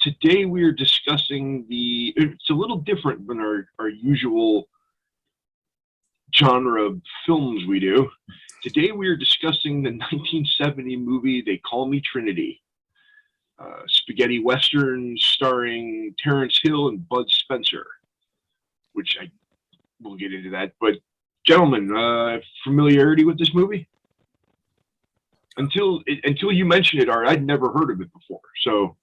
Today we are discussing it's a little different than our usual genre of films we do. Today we are discussing the 1970 movie They Call Me Trinity. Spaghetti Western starring Terrence Hill and Bud Spencer, which I will get into that. But gentlemen, familiarity with this movie? Until you mentioned it, Art, I'd never heard of it before. So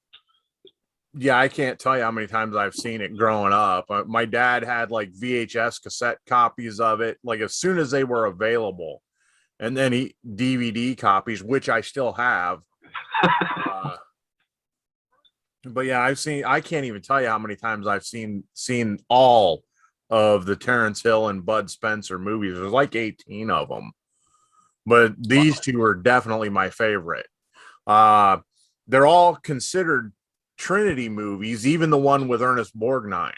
yeah, I can't tell you how many times I've seen it growing up. My dad had like VHS cassette copies of it, like as soon as they were available, and then DVD copies, which I still have. But yeah, I can't even tell you how many times I've seen all of the Terrence Hill and Bud Spencer movies. There's like 18 of them. But these two are definitely my favorite. They're all considered Trinity movies, even the one with Ernest Borgnine.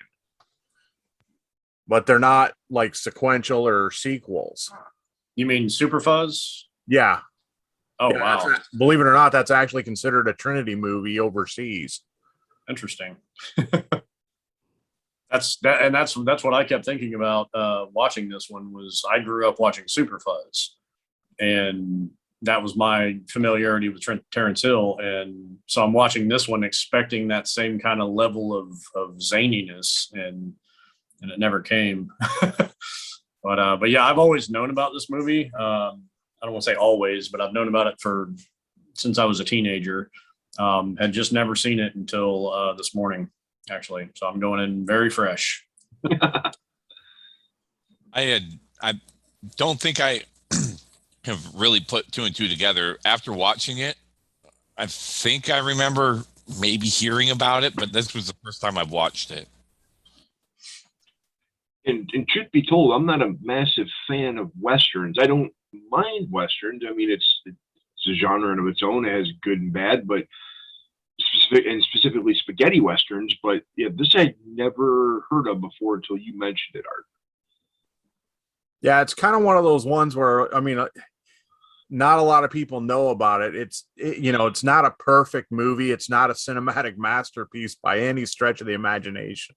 But they're not like sequential or sequels. You mean Super Fuzz? Yeah. Oh, yeah, wow. Believe it or not, that's actually considered a Trinity movie overseas. Interesting. That's what I kept thinking about watching this one. Was I grew up watching Super Fuzz, and that was my familiarity with Terrence Hill, and so I'm watching this one expecting that same kind of level of zaniness, and it never came. But yeah, I've always known about this movie. I don't want to say always, but I've known about it since I was a teenager. Had just never seen it until this morning, actually. So I'm going in very fresh. I don't think I have really put two and two together. After watching it, I think I remember maybe hearing about it, but this was the first time I've watched it. And truth be told, I'm not a massive fan of Westerns. I don't mind Westerns. I mean, it's a genre in of its own. It has good and bad, but specifically spaghetti Westerns. But yeah, this I'd never heard of before until you mentioned it, Art. Yeah, it's kind of one of those ones where, I mean, not a lot of people know about it. It's not a perfect movie. It's not a cinematic masterpiece by any stretch of the imagination,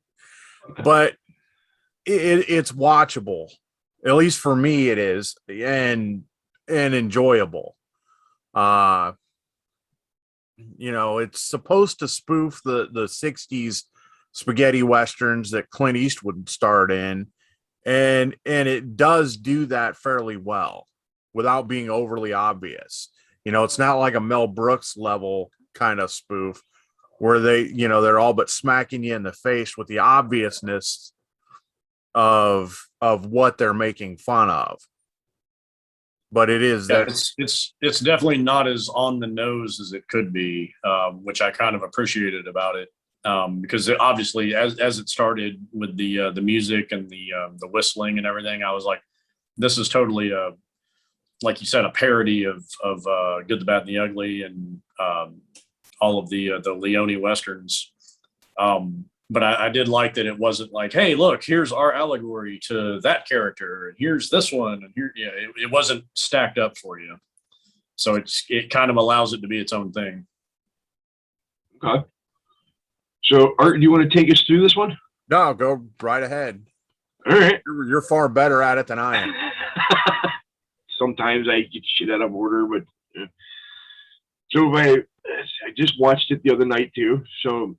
but it's watchable. At least for me, it is, and enjoyable. It's supposed to spoof the 60s spaghetti Westerns that Clint Eastwood starred in. And it does do that fairly well without being overly obvious. It's not like a Mel Brooks level kind of spoof where they're all but smacking you in the face with the obviousness of what they're making fun of. But it is it's definitely not as on the nose as it could be, which I kind of appreciated about it. Because obviously, as it started with the music and the whistling and everything, I was like, this is totally like you said, a parody of Good, the Bad, and the Ugly, and all of the Leone westerns. But I did like that it wasn't like, hey, look, here's our allegory to that character, and here's this one, and here, yeah, it wasn't stacked up for you. So it kind of allows it to be its own thing. Okay. So, Art, do you want to take us through this one? No, go right ahead. All right. You're far better at it than I am. Sometimes I get shit out of order, but so I just watched it the other night too. So,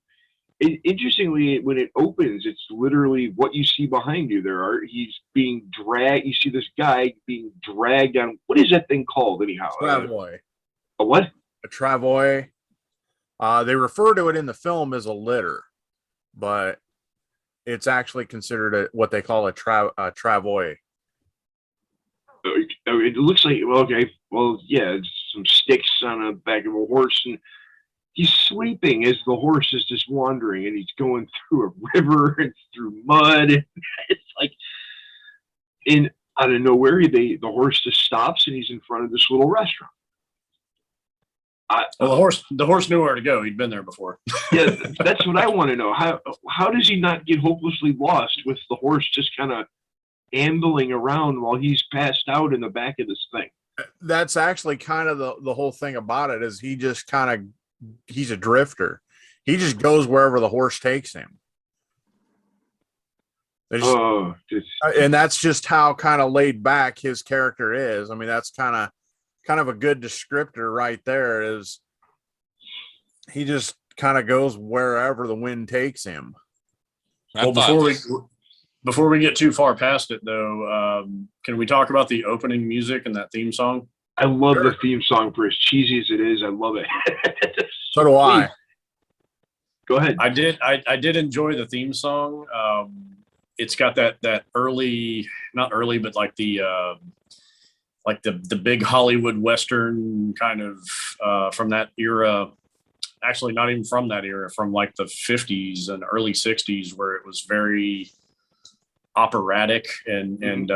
interestingly, when it opens, it's literally what you see behind you there, Art. He's being dragged. You see this guy being dragged down. What is that thing called, anyhow? Travoy. A what? A travoy. They refer to it in the film as a litter, but it's actually considered what they call a travoy. It looks like, well, okay, well, yeah, it's some sticks on the back of a horse, and he's sleeping as the horse is just wandering, and he's going through a river and through mud. It's like, and out of nowhere, the horse just stops, and he's in front of this little restaurant. Well, the horse knew where to go. He'd been there before. Yeah, that's what I want to know. How does he not get hopelessly lost with the horse just kind of ambling around while he's passed out in the back of this thing? That's actually kind of the whole thing about it is he just kind of, he's a drifter. He just goes wherever the horse takes him. And that's just how kind of laid back his character is. I mean, that's kind of a good descriptor right there. Is he just kind of goes wherever the wind takes him. Well, before we get too far past it, though, can we talk about the opening music and that theme song? I love the theme song for as cheesy as it is. I love it. So do I. Go ahead. I did enjoy the theme song. It's got that early, not early, but like the big Hollywood Western kind of from that era. Actually, not even from that era, from like the 50s and early 60s, where it was very operatic and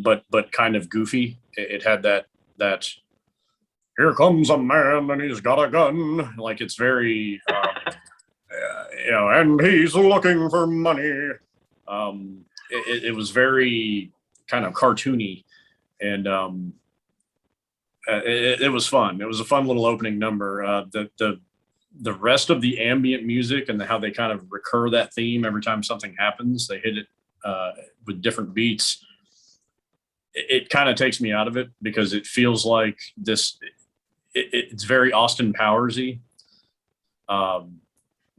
but kind of goofy. It had that here comes a man and he's got a gun. Like, it's very and he's looking for money. It was very kind of cartoony, and it was fun. It was a fun little opening number. The rest of the ambient music and how they kind of recur that theme every time something happens, they hit it with different beats. It kind of takes me out of it because it feels like this. It's very Austin Powers-y.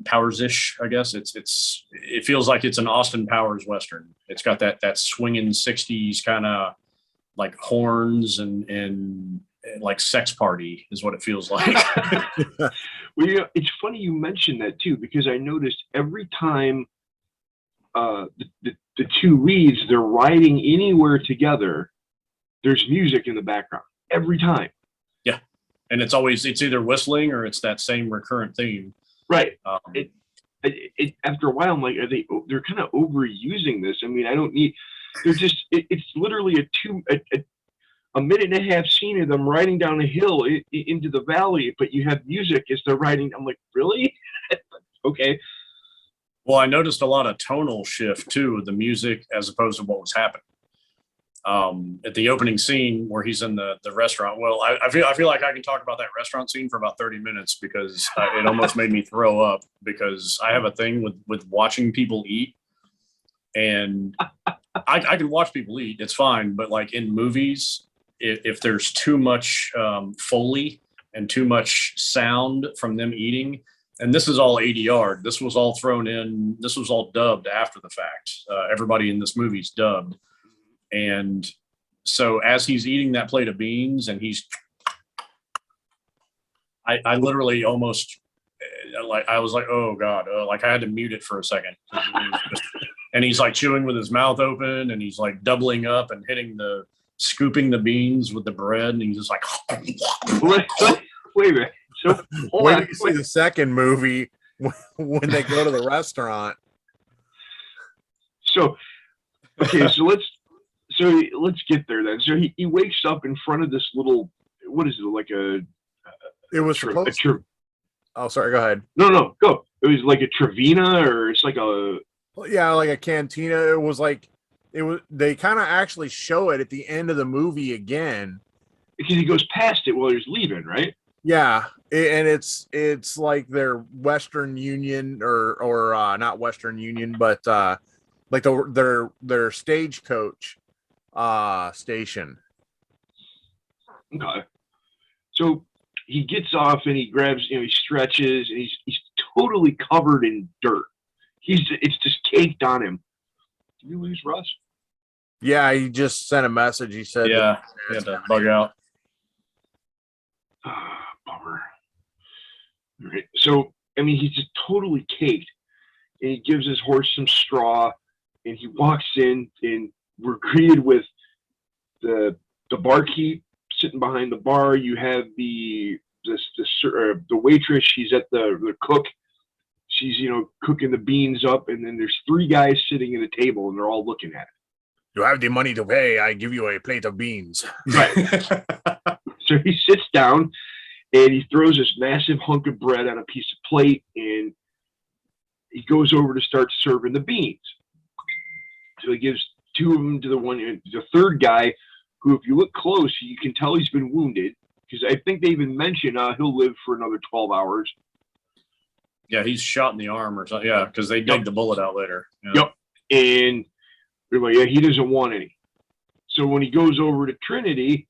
Powers-ish, I guess. It feels like it's an Austin Powers Western. It's got that swinging 60s kind of like horns and like sex party is what it feels like. Well, it's funny you mentioned that too, because I noticed every time the two leads, they're riding anywhere together, there's music in the background every time. Yeah. And it's either whistling or it's that same recurrent theme. Right. It after a while, I'm like, they're kind of overusing this. I mean, I don't need. It's literally a minute and a half scene of them riding down a hill into the valley, but you have music as they're riding. I'm like, really? Okay. Well, I noticed a lot of tonal shift too with the music as opposed to what was happening. At the opening scene where he's in the restaurant. Well, I feel like I can talk about that restaurant scene for about 30 minutes because it almost made me throw up, because I have a thing with watching people eat, and I can watch people eat. It's fine. But like in movies, if there's too much Foley and too much sound from them eating, and this is all ADR, this was all thrown in, this was all dubbed after the fact. Everybody in this movie's dubbed. And so as he's eating that plate of beans and I literally almost I was like, oh God, like I had to mute it for a second. And he's like chewing with his mouth open, and he's like doubling up and scooping the beans with the bread. And he's just like, wait a minute. So wait till you see the second movie when they go to the restaurant. So, okay, so let's get there then. So he wakes up in front of this little, what is it, like a... It was supposed to... Oh, sorry, go ahead. No, go. It was like a Trevina, or it's like a... Yeah, like a cantina. It was they kind of actually show it at the end of the movie again. Because he goes past it while he's leaving, right? Yeah, and it's like their Western Union or not Western Union, but like their stagecoach station. Okay. So he gets off and he grabs, he stretches, and he's totally covered in dirt. It's just caked on him. Did you lose Russ? Yeah, he just sent a message. He said, "Yeah, he had to bug out." Bummer. All right. So he's just totally caked, and he gives his horse some straw, and he walks in, and we're greeted with the barkeep sitting behind the bar. You have the waitress. She's at the cook. She's cooking the beans up, and then there's three guys sitting at a table, and they're all looking at it. You have the money to pay. I give you a plate of beans. Right. So he sits down, and he throws this massive hunk of bread on a piece of plate, and he goes over to start serving the beans. So he gives two of them to the third guy, who, if you look close, you can tell he's been wounded, because I think they even mention he'll live for another 12 hours. Yeah, he's shot in the arm or something. Yeah, because they dig the bullet out later. Yeah. Yep. And they're like, yeah, he doesn't want any. So when he goes over to Trinity,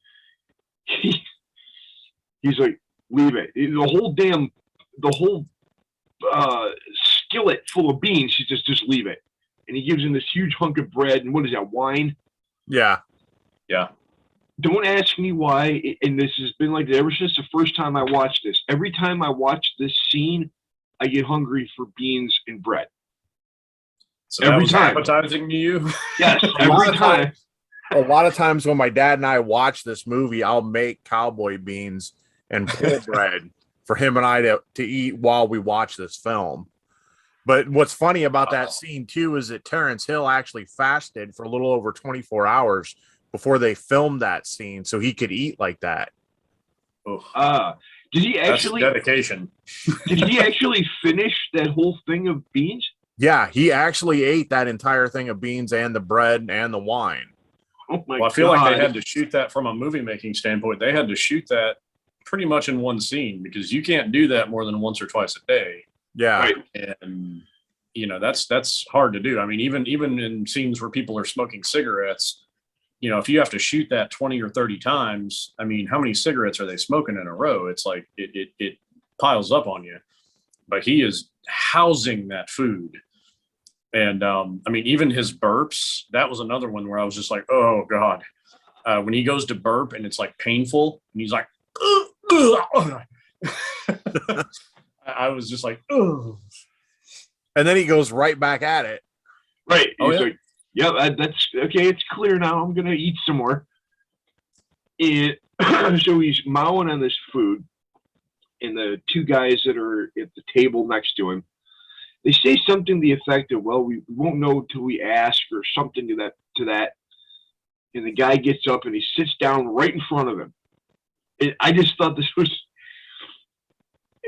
he's like, leave it. The whole skillet full of beans, he just leave it. And he gives him this huge hunk of bread and what is that, wine? Yeah. Yeah. Don't ask me why, and this has been like that ever since the first time I watched this. Every time I watch this scene, I get hungry for beans and bread. So every time appetizing to you? Yes, every time. A lot of times when my dad and I watch this movie, I'll make cowboy beans and pull bread for him and I to eat while we watch this film. But what's funny about that scene too is that Terrence Hill actually fasted for a little over 24 hours before they filmed that scene so he could eat like that. Did he actually? That's dedication. Did he actually finish that whole thing of beans? Yeah, he actually ate that entire thing of beans and the bread and the wine. Oh my I feel God. like they had to shoot that from a movie making standpoint. They had to shoot that pretty much in one scene because you can't do that more than once or twice a day. Yeah. Right. And that's hard to do. I mean, even in scenes where people are smoking cigarettes, if you have to shoot that 20 or 30 times, I mean, how many cigarettes are they smoking in a row? It's like it piles up on you. But he is housing that food. And I mean, even his burps, that was another one where I was just like, oh God. When he goes to burp and it's like painful and he's like, I was just like, ugh. And then he goes right back at it. Right. Oh, He's yeah. like, yeah, that's okay. It's clear now. I'm going to eat some more. And so he's mowing on this food. And the two guys that are at the table next to him, they say something to the effect of, well, we won't know till we ask or something to that. And the guy gets up and he sits down right in front of him. And I just thought this was,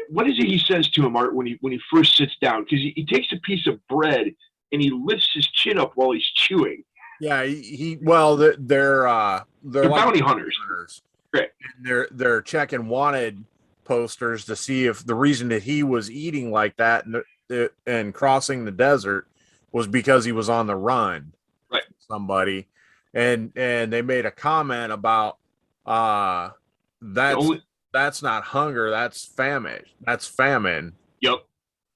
what is it he says to him, Art, when he first sits down? Because he takes a piece of bread and he lifts his chin up while he's chewing. Yeah, they're like bounty hunters. Right. And they're checking wanted posters to see if the reason that he was eating like that and crossing the desert was because he was on the run. Right. Somebody. And they made a comment about that's not hunger, that's famine. That's famine. Yep.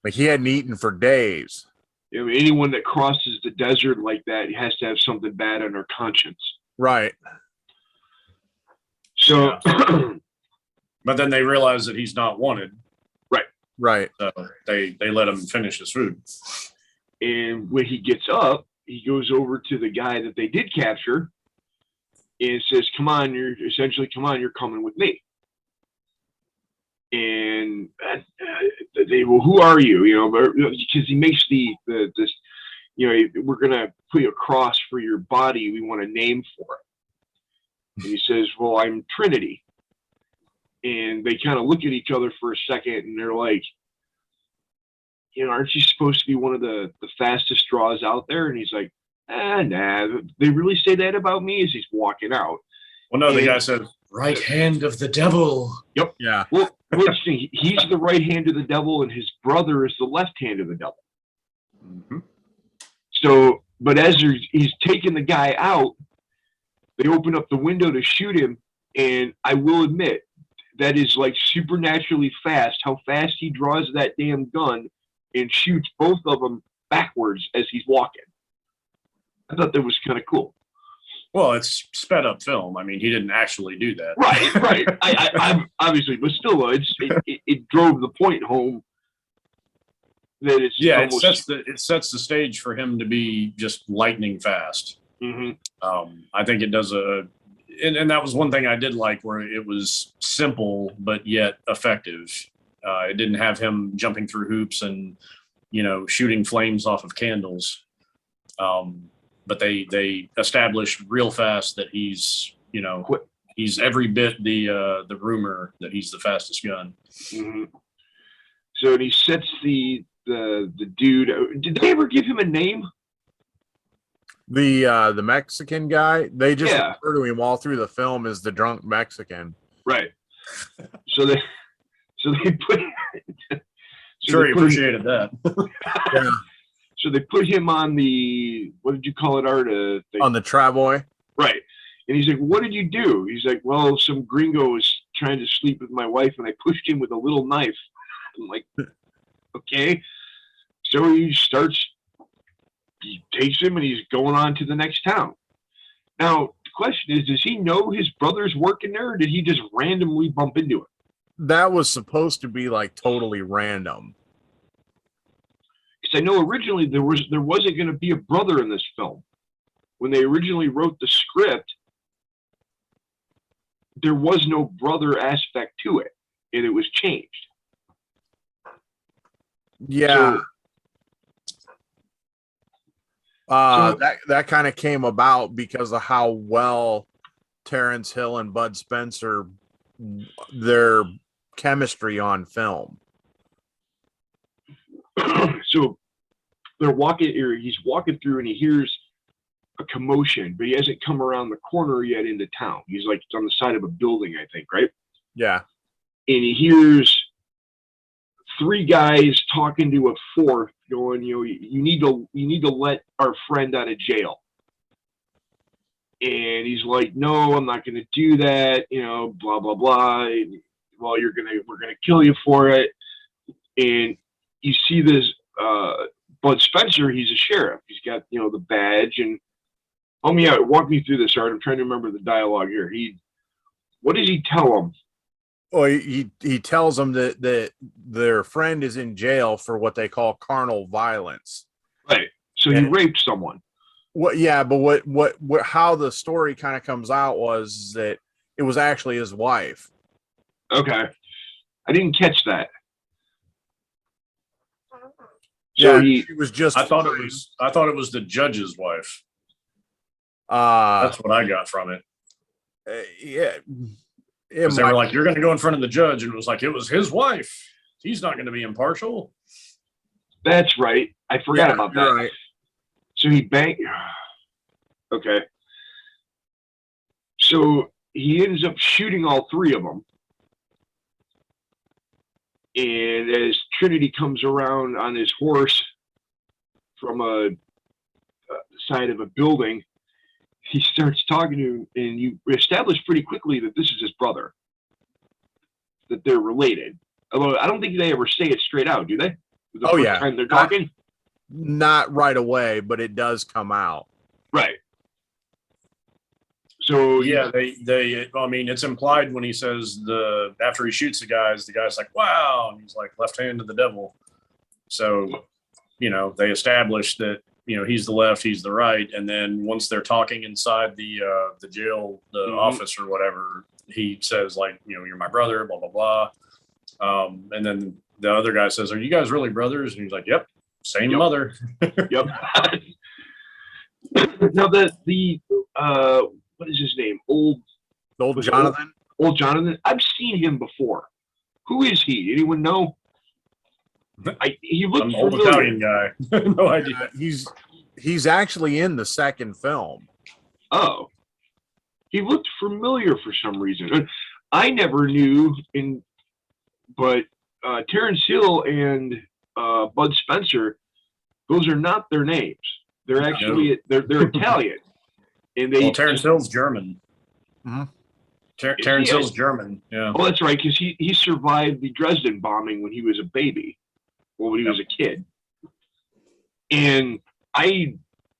Like he hadn't eaten for days. I mean, anyone that crosses the desert like that has to have something bad on their conscience. Right. So, Yeah. But then they realize that he's not wanted. Right. So they let him finish his food. And when he gets up, he goes over to the guy that they did capture and says, come on, you're coming with me. And well, who are you? Because he makes this, we're going to put you a cross for your body. We want a name for it. And he says, well, I'm Trinity. And they kind of look at each other for a second and they're like, aren't you supposed to be one of the fastest draws out there? And he's like, nah, they really say that about me as he's walking out. Well, no, the guy said, right hand of the devil. Yep. Yeah. Well, interesting. He's the right hand of the devil and his brother is the left hand of the devil. Mm-hmm. So, but as he's taking the guy out, they open up the window to shoot him. And I will admit, that is like supernaturally fast, how fast he draws that damn gun and shoots both of them backwards as he's walking. I thought that was kind of cool. Well, it's sped up film. I mean, he didn't actually do that. Right. I obviously, but still, it drove the point home that it's almost... it sets the stage for him to be just lightning fast. Mm-hmm. I think it does and that was one thing I did like, where it was simple but yet effective. It didn't have him jumping through hoops and shooting flames off of candles. But they established real fast that he's he's every bit the rumor that he's the fastest gun. Mm-hmm. So he sets the dude. Did they ever give him a name? The Mexican guy, they just refer to him all through the film as the drunk Mexican. Right. So they Sure, he appreciated that. Yeah. So they put him on the, what did you call it, Art? On the Travoy. Right. And he's like, what did you do? He's like, well, some gringo was trying to sleep with my wife and I pushed him with a little knife. I'm like, okay. So he takes him and he's going on to the next town. Now, the question is, does he know his brother's working there or did he just randomly bump into it? That was supposed to be like totally random. Because I know originally there wasn't going to be a brother in this film. When they originally wrote the script, there was no brother aspect to it, and it was changed. Yeah. So that kind of came about because of how well Terrence Hill and Bud Spencer, their chemistry on film. So they're walking, or he's walking through, and he hears a commotion, but he hasn't come around the corner yet into town. He's like on the side of a building, I think, right? Yeah. And he hears three guys talking to a fourth, going, you need to let our friend out of jail. And he's like, no, I'm not going to do that. Blah blah blah. And, well, we're gonna kill you for it. And you see this Bud Spencer. He's a sheriff. He's got the badge and. Walk me through this, Art. I'm trying to remember the dialogue here. What does he tell him? Well, he tells them that their friend is in jail for what they call carnal violence. Right. So he raped someone. What? Yeah, but what? How the story kind of comes out was that it was actually his wife. Okay, I didn't catch that. So yeah, she was just. I thought it was the judge's wife. That's what I got from it. Yeah. Because they were like, you're going to go in front of the judge. And it was like, it was his wife. He's not going to be impartial. That's right. I forgot about that. Right. So he banged. Okay. So he ends up shooting all three of them. And as Trinity comes around on his horse from a side of a building, he starts talking to him, and you establish pretty quickly that this is his brother, that they're related. Although I don't think they ever say it straight out, do they? The first time they're talking? Not right away, but it does come out. Right. So yeah, I mean, it's implied when he says after he shoots the guy's like, wow, and he's like, left hand to the devil. So, they established that he's the left, he's the right, and then once they're talking inside the jail, the office or whatever, he says like, you're my brother, blah blah blah, and then the other guy says, "Are you guys really brothers?" And he's like, "Yep, same mother." Yep. Now the what is his name? Old Jonathan. Old Jonathan. I've seen him before. Who is he? Anyone know? He looked an old Italian guy. No idea. He's actually in the second film. Oh, he looked familiar for some reason. I never knew. But Terrence Hill and Bud Spencer, those are not their names. They're actually they're Italian, and Terrence Hill's German. Mm-hmm. Terrence Hill's German. Yeah. Oh, that's right, because he survived the Dresden bombing when he was a baby. Well, when he was a kid. And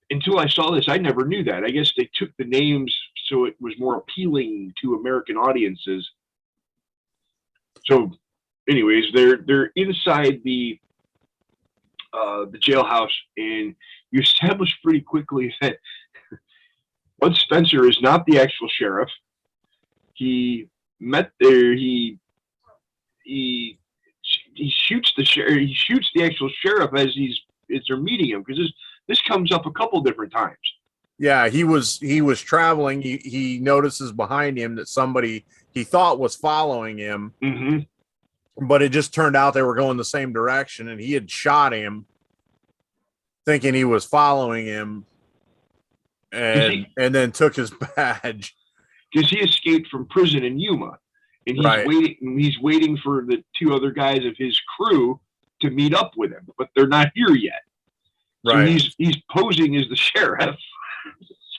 until I saw this, I never knew that. I guess they took the names so it was more appealing to American audiences. So, anyways, they're inside the jailhouse, and you establish pretty quickly that Bud Spencer is not the actual sheriff. He met there. He shoots the sheriff. He shoots the actual sheriff as they're meeting him, because this comes up a couple different times. Yeah, he was traveling. He notices behind him that somebody he thought was following him, but it just turned out they were going the same direction, and he had shot him, thinking he was following him, and then took his badge because he escaped from prison in Yuma. And he's waiting for the two other guys of his crew to meet up with him, but they're not here yet. So Right. he's posing as the sheriff.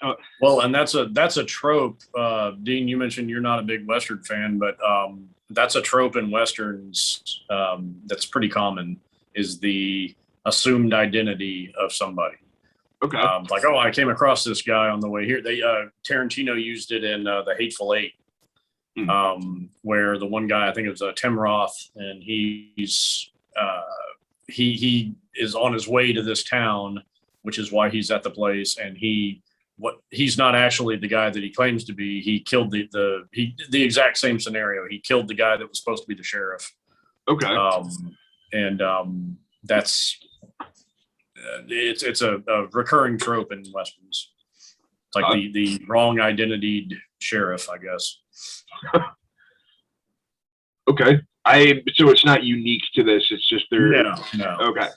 So, well, and that's a trope. Dean, you mentioned you're not a big Western fan, but that's a trope in Westerns that's pretty common, is the assumed identity of somebody. okay. Like, oh, I came across this guy on the way here. Tarantino used it in The Hateful Eight, where the one guy, I think it was Tim Roth, and he is on his way to this town, which is why he's at the place, and he's not actually the guy that he claims to be. He killed the exact same scenario. He killed the guy that was supposed to be the sheriff. Okay. That's it's a recurring trope in Westerns. It's like the wrong identitied sheriff, I guess. Okay. So it's not unique to this. It's just there. No. Okay.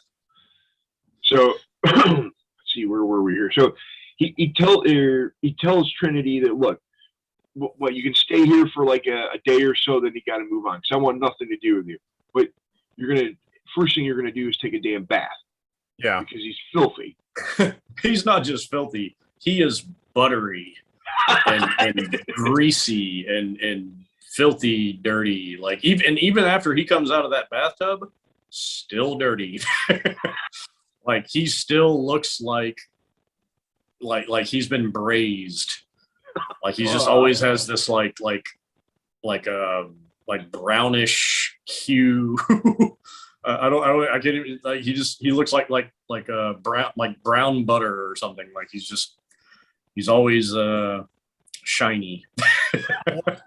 So let's see, where were we here? So he tells Trinity that, look, what, you can stay here for like a day or so, then you got to move on, because I want nothing to do with you. But first thing you're gonna do is take a damn bath. Yeah. Because he's filthy. He's not just filthy. He is buttery and greasy and filthy, dirty. Like even after he comes out of that bathtub, still dirty. Like he still looks like he's been braised. Like he just always has this like brownish hue. I can't even, like, he looks like brown butter or something. Like he's always shiny.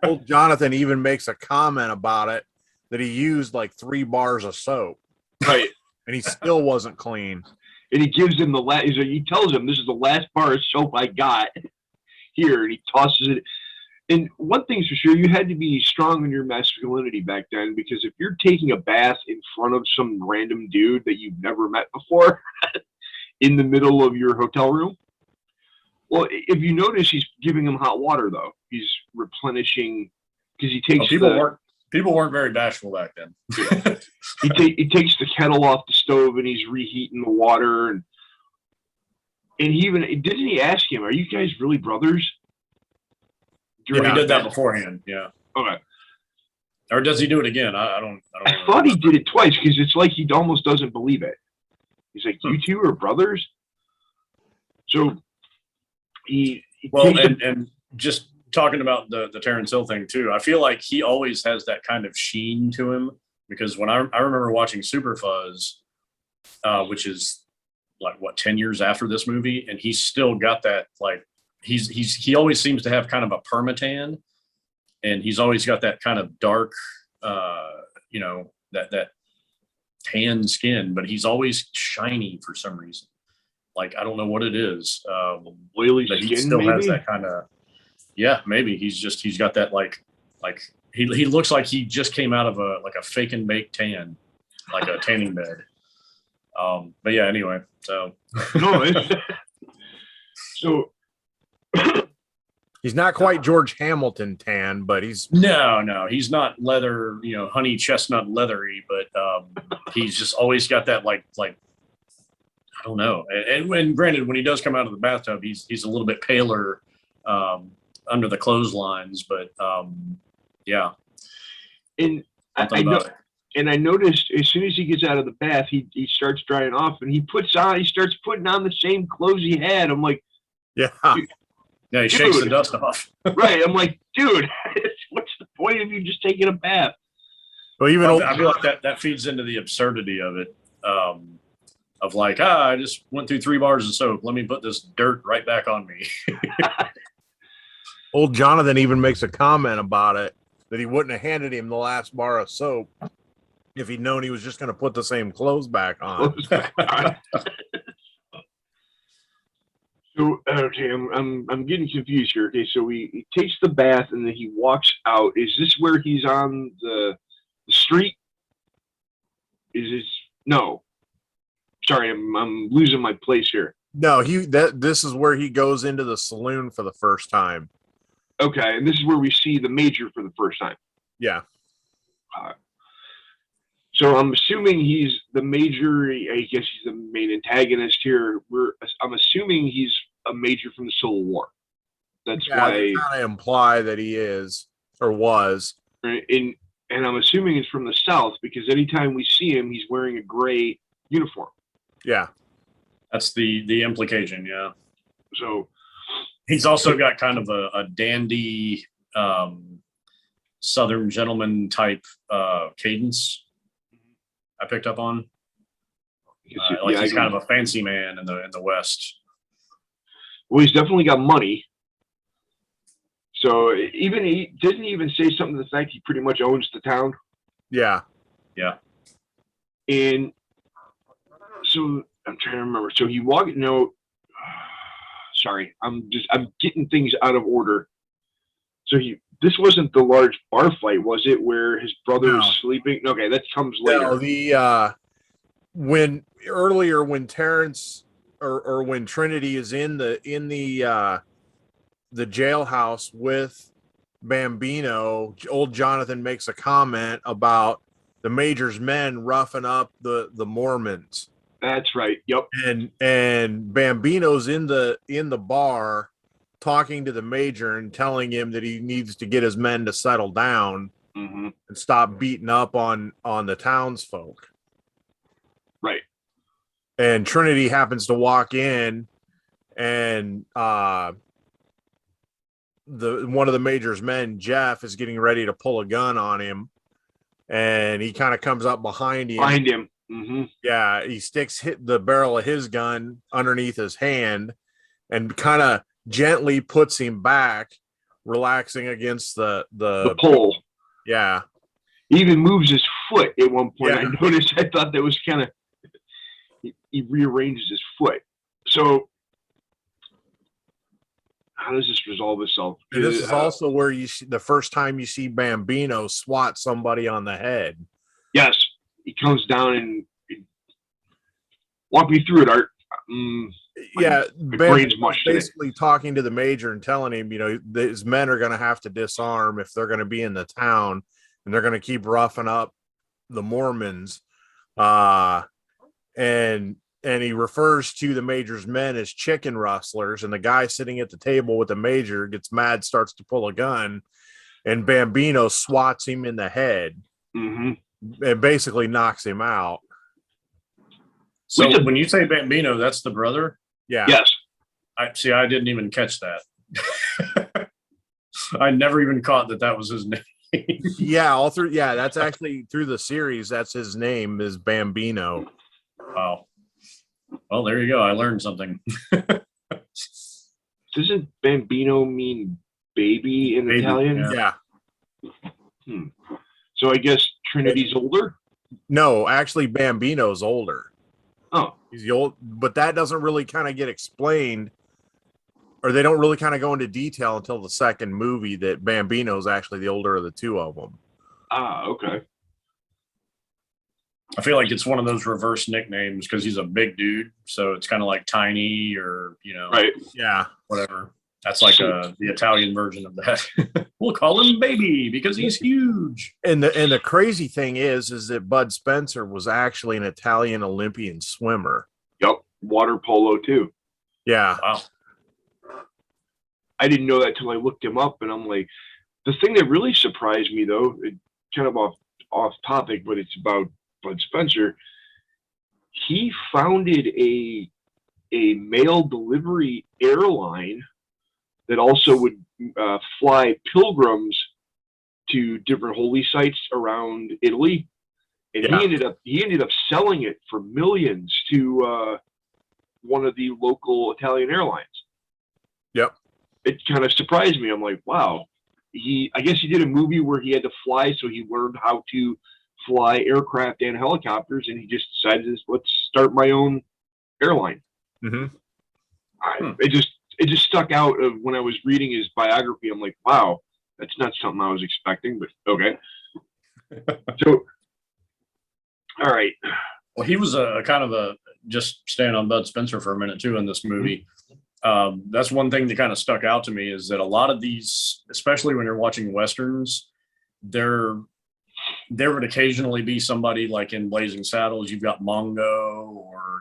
Old Jonathan even makes a comment about it, that he used like 3 bars of soap, Right. and he still wasn't clean. And he gives him he tells him, this is the last bar of soap I got here, and he tosses it. And one thing's for sure, you had to be strong in your masculinity back then, because if you're taking a bath in front of some random dude that you've never met before in the middle of your hotel room, well, if you notice, he's giving him hot water, though. He's replenishing, because he takes people weren't very bashful back then. he takes the kettle off the stove and he's reheating the water, and didn't he ask him, "Are you guys really brothers?" Yeah, he did that beforehand. Yeah. Okay. Or does he do it again? I don't I thought he did it twice, because it's like he almost doesn't believe it. He's like, "You two are brothers?" So he and just talking about the Terrence Hill thing too, I feel like he always has that kind of sheen to him, because when I remember watching Super Fuzz, which is like 10 years after this movie, and he's still got that, like, he always seems to have kind of a permatan, and he's always got that kind of dark that tan skin, but he's always shiny for some reason. Like, I don't know what it is. oily but skin, he still maybe? has that kind of, yeah, maybe he's got that like he looks like he just came out of a fake and bake tan, like a tanning bed. But yeah, anyway, so No, so He's not quite George Hamilton tan, but he's he's not leather, honey chestnut leathery, but he's just always got that like I don't know. And granted, when he does come out of the bathtub, he's a little bit paler under the clotheslines, but yeah. And I noticed as soon as he gets out of the bath, he starts drying off, and he starts putting on the same clothes he had. I'm like, yeah. Yeah, he shakes the dust off. Right. I'm like, dude, what's the point of you just taking a bath? Well, I feel like that feeds into the absurdity of it. Of like, I just went through 3 bars of soap. Let me put this dirt right back on me. Old Jonathan even makes a comment about it, that he wouldn't have handed him the last bar of soap if he'd known he was just going to put the same clothes back on. So okay, I'm getting confused here. Okay, so he takes the bath and then he walks out. Is this where he's on the street? No? Sorry, I'm losing my place here. No, this is where he goes into the saloon for the first time. Okay, and this is where we see the Major for the first time. Yeah. So I'm assuming he's the major. I guess he's the main antagonist here. I'm assuming he's a major from the Civil War. That's Yeah, they why. kind of imply that he is or was. And I'm assuming it's from the South because anytime we see him, he's wearing a gray uniform. Yeah. That's the implication, yeah. So he's also got kind of a dandy Southern gentleman type cadence I picked up on. He's kind of a fancy man in the West. Well, he's definitely got money. So he didn't even say something to the fact he pretty much owns the town. Yeah. Yeah. And so I'm trying to remember. So he walked. No, sorry. I'm getting things out of order. So this wasn't the large bar fight, was it? Where his brother was sleeping? Okay, that comes later. No, when Terrence or when Trinity is in the jailhouse with Bambino, old Jonathan makes a comment about the Major's men roughing up the Mormons. That's right. Yep. And Bambino's in the bar talking to the Major and telling him that he needs to get his men to settle down and stop beating up on the townsfolk. Right. And Trinity happens to walk in, and one of the Major's men, Jeff, is getting ready to pull a gun on him, and he kind of comes up behind him. Mm-hmm. Yeah, he hit the barrel of his gun underneath his hand, and kind of gently puts him back, relaxing against the pole. Yeah. He even moves his foot at one point. Yeah. I noticed. I thought that was kind of. He rearranges his foot. So how does this resolve itself? And this is also where you see the first time you see Bambino swat somebody on the head. Yes, he comes down and walk me through it, Art. Yeah, brain's mush today. Basically talking to the Major and telling him, his men are going to have to disarm if they're going to be in the town, and they're going to keep roughing up the Mormons. And he refers to the Major's men as chicken rustlers, and the guy sitting at the table with the Major gets mad, starts to pull a gun, and Bambino swats him in the head and basically knocks him out. So when you say Bambino, that's the brother? Yeah. Yes. I didn't even catch that. I never even caught that was his name. Yeah, that's actually through the series. That's his name is Bambino. Wow. Well, there you go. I learned something. Doesn't Bambino mean baby in Italian? Yeah. So I guess Trinity's older? No, actually Bambino's older. Oh. He's the old, but that doesn't really kind of get explained, or they don't really kind of go into detail until the second movie that Bambino's actually the older of the two of them. Ah, okay. I feel like it's one of those reverse nicknames because he's a big dude. So it's kind of like Tiny or, right. Yeah. Whatever. That's like the Italian version of that. We'll call him Baby because he's huge. And the crazy thing is that Bud Spencer was actually an Italian Olympian swimmer. Yep. Water polo too. Yeah. Wow. I didn't know that till I looked him up, and I'm like, the thing that really surprised me though, it kind of off topic, but it's about Bud Spencer. He founded a mail delivery airline that also would fly pilgrims to different holy sites around Italy, and he ended up selling it for millions to one of the local Italian airlines. Yep. It kind of surprised me. I'm like, wow. I guess he did a movie where he had to fly, so he learned how to fly aircraft and helicopters, and he just decided, let's start my own airline. It just stuck out of when I was reading his biography. I'm like, wow, that's not something I was expecting, but okay. So, all right. Well, he was a kind of just staying on Bud Spencer for a minute too in this movie. That's one thing that kind of stuck out to me is that a lot of these, especially when you're watching Westerns, they're there would occasionally be somebody like in Blazing Saddles, you've got Mongo, or,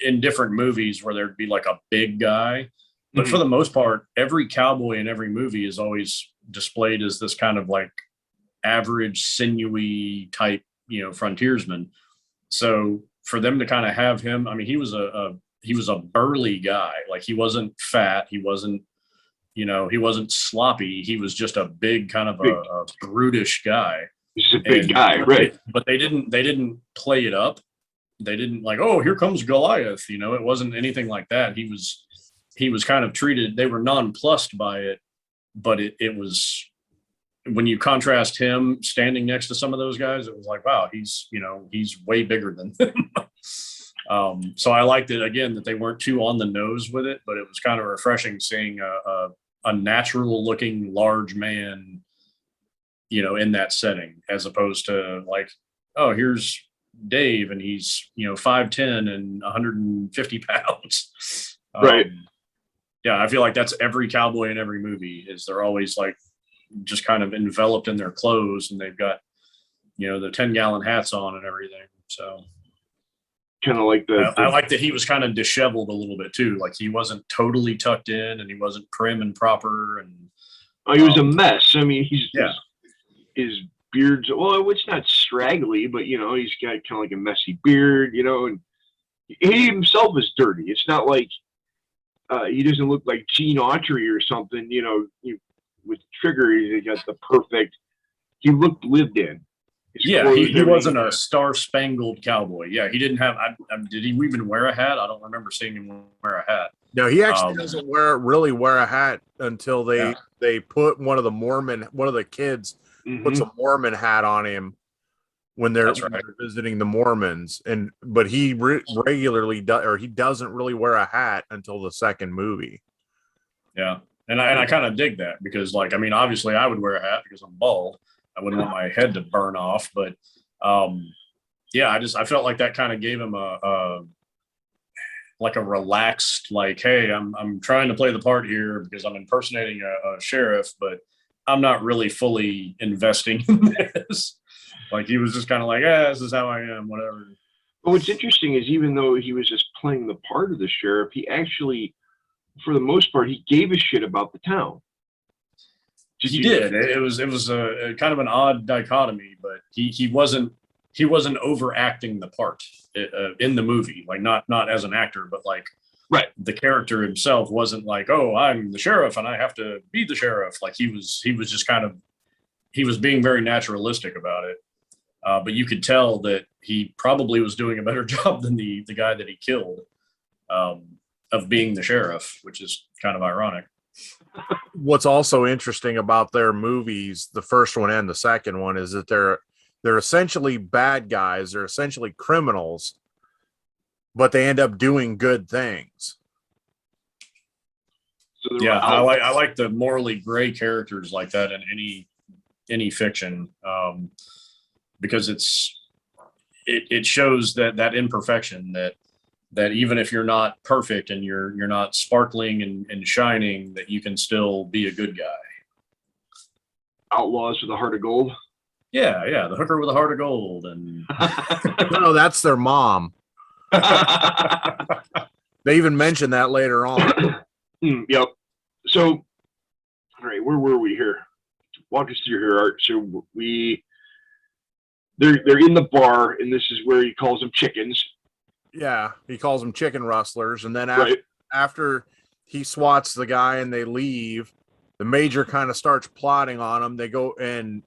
in different movies where there'd be like a big guy. But for the most part, every cowboy in every movie is always displayed as this kind of like average, sinewy type, frontiersman. So for them to kind of have him, I mean, he was a burly guy. Like, he wasn't fat. He wasn't, he wasn't sloppy. He was just a big kind of a brutish guy. He's a big guy, right? But they didn't play it up. They didn't like, oh, here comes Goliath. It wasn't anything like that. He was kind of treated, they were nonplussed by it, but it was, when you contrast him standing next to some of those guys, it was like, wow, he's way bigger than them. So I liked it, again, that they weren't too on the nose with it, but it was kind of refreshing seeing a natural looking large man, in that setting, as opposed to like, oh, here's Dave and he's, 5'10" and 150 pounds. Right. Yeah, I feel like that's every cowboy in every movie, is they're always like just kind of enveloped in their clothes, and they've got, the 10-gallon hats on and everything. So kind of like I like that he was kind of disheveled a little bit too. Like, he wasn't totally tucked in, and he wasn't prim and proper. And he was a mess. I mean, yeah. His beard's, well, it's not straggly, but he's got kind of like a messy beard, and he himself is dirty. It's not like he doesn't look like Gene Autry or something, with Trigger. He got the perfect, he looked lived in. Yeah, he wasn't a star-spangled cowboy. Yeah, he didn't have, did he even wear a hat? I don't remember seeing him wear a hat. No, he actually doesn't really wear a hat until they put one of the kids puts a Mormon hat on him when they're visiting the Mormons, but he regularly he doesn't really wear a hat until the second movie. Yeah, and I kind of dig that, because, like, I mean, obviously I would wear a hat because I'm bald. I wouldn't want my head to burn off, but yeah, I felt like that kind of gave him a relaxed, like, hey, I'm trying to play the part here because I'm impersonating a sheriff, but I'm not really fully investing in this. Like, he was just kind of like, this is how I am, whatever. But what's interesting is, even though he was just playing the part of the sheriff, he actually, for the most part, he gave a shit about the town. He did. It was a kind of an odd dichotomy, but he wasn't overacting the part in the movie, like not as an actor, but like, right, the character himself wasn't like, oh, I'm the sheriff and I have to be the sheriff. Like, he was just kind of, he was being very naturalistic about it. But you could tell that he probably was doing a better job than the guy that he killed, of being the sheriff, which is kind of ironic. What's also interesting about their movies, the first one and the second one, is that they're essentially bad guys. They're essentially criminals, but they end up doing good things. So yeah, I like the morally gray characters like that in any fiction, because it shows that imperfection, that even if you're not perfect and you're not sparkling and shining, that you can still be a good guy. Outlaws with a heart of gold. Yeah, the hooker with a heart of gold, and no, that's their mom. They even mentioned that later on. Yep. So, all right, where were we here? Walk us through here, Art. So they're in the bar, and this is where he calls them chickens. Yeah, he calls them chicken rustlers, and then right. after he swats the guy and they leave, the major kind of starts plotting on them. They go and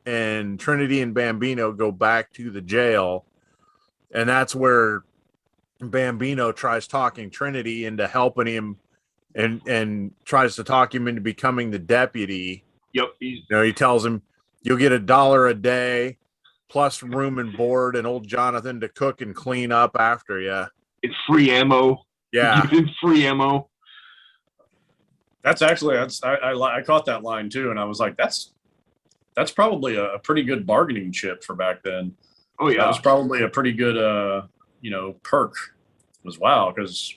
Trinity and Bambino go back to the jail, and that's where Bambino tries talking Trinity into helping him, and tries to talk him into becoming the deputy. Yep. He tells him, you'll get $1 a day plus room and board, and old Jonathan to cook and clean up after you. And free ammo. Yeah. Free ammo. That's actually, I caught that line too, and I was like, that's probably a pretty good bargaining chip for back then. Oh yeah, that was probably a pretty good perk. Was wow, because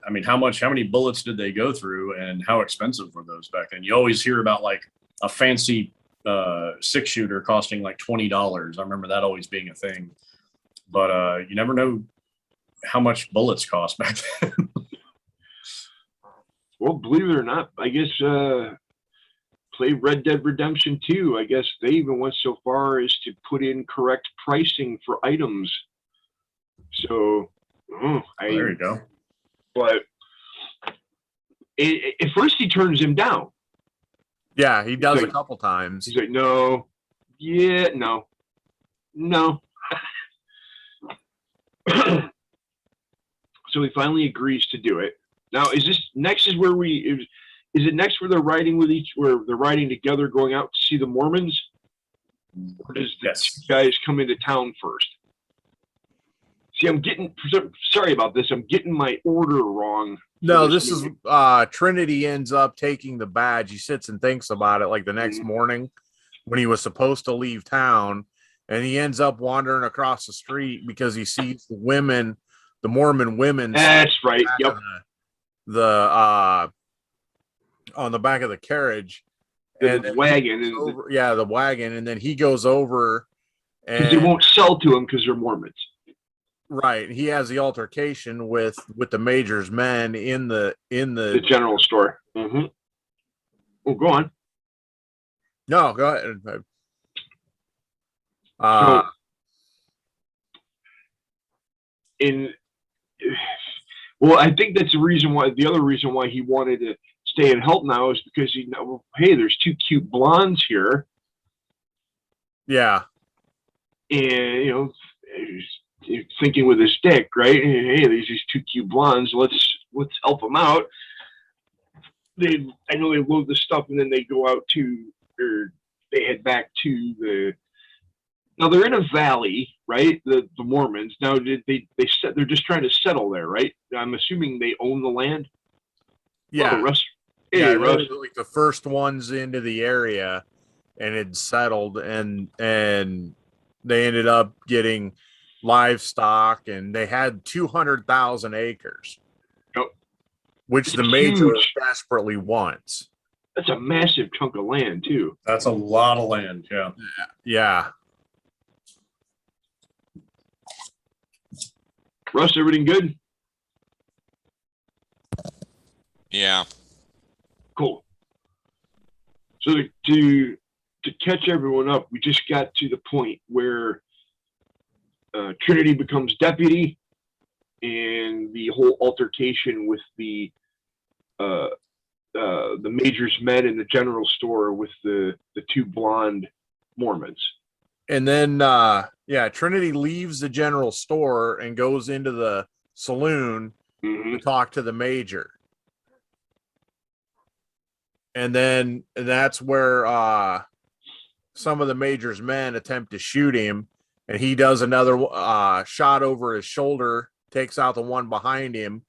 I mean, how many bullets did they go through, and how expensive were those back then? You always hear about like a fancy 6-shooter costing like $20. I remember that always being a thing. But you never know how much bullets cost back then. Well, believe it or not, I guess play Red Dead Redemption 2. I guess they even went so far as to put in correct pricing for items. So, There you go. But at first he turns him down. Yeah, he does like, a couple times. He's like, no, yeah, no. So he finally agrees to do it. Now, is this next? Is where is it next where they're riding where they're riding together, going out to see the Mormons, or does the two guys come into town first? See, sorry about this. I'm getting my order wrong. No, this is Trinity ends up taking the badge. He sits and thinks about it like the next morning when he was supposed to leave town, and he ends up wandering across the street because he sees the Mormon women. That's right. Yep. On the back of the carriage and the wagon. The wagon, and then he goes over because they won't sell to him because they're Mormons. Right. He has the altercation with the Major's men in the general store. Mm-hmm. Oh, go on. No, go ahead. Well, I think that's the reason why. The other reason why he wanted to stay and help now is because hey, there's two cute blondes here. Yeah. And thinking with his stick, right? Hey, there's these two cute blondes. Let's help them out. I know they load the stuff and then they go out they head back to now they're in a valley, right? The Mormons. Now they're just trying to settle there, right? I'm assuming they own the land. Yeah. Oh, Russ. Hey, yeah, Russ. Like the first ones into the area, and it settled, and they ended up getting livestock, and they had 200,000 acres, which the Major desperately wants. That's a massive chunk of land too. That's a lot of land. Yeah. Russ, everything good? Yeah. Cool. So to catch everyone up, we just got to the point where Trinity becomes deputy, and the whole altercation with the Major's men in the general store with the two blonde Mormons. And then Trinity leaves the general store and goes into the saloon to talk to the Major. And then that's where some of the Major's men attempt to shoot him, and he does another shot over his shoulder, takes out the one behind him,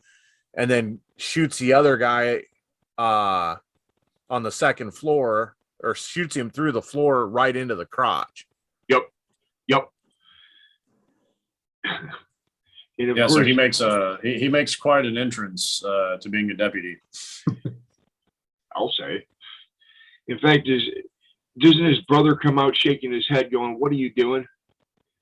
and then shoots the other guy on the second floor, or shoots him through the floor right into the crotch. Yep. Yeah, so he makes quite an entrance to being a deputy. I'll say. In fact, doesn't his brother come out shaking his head going, "What are you doing?"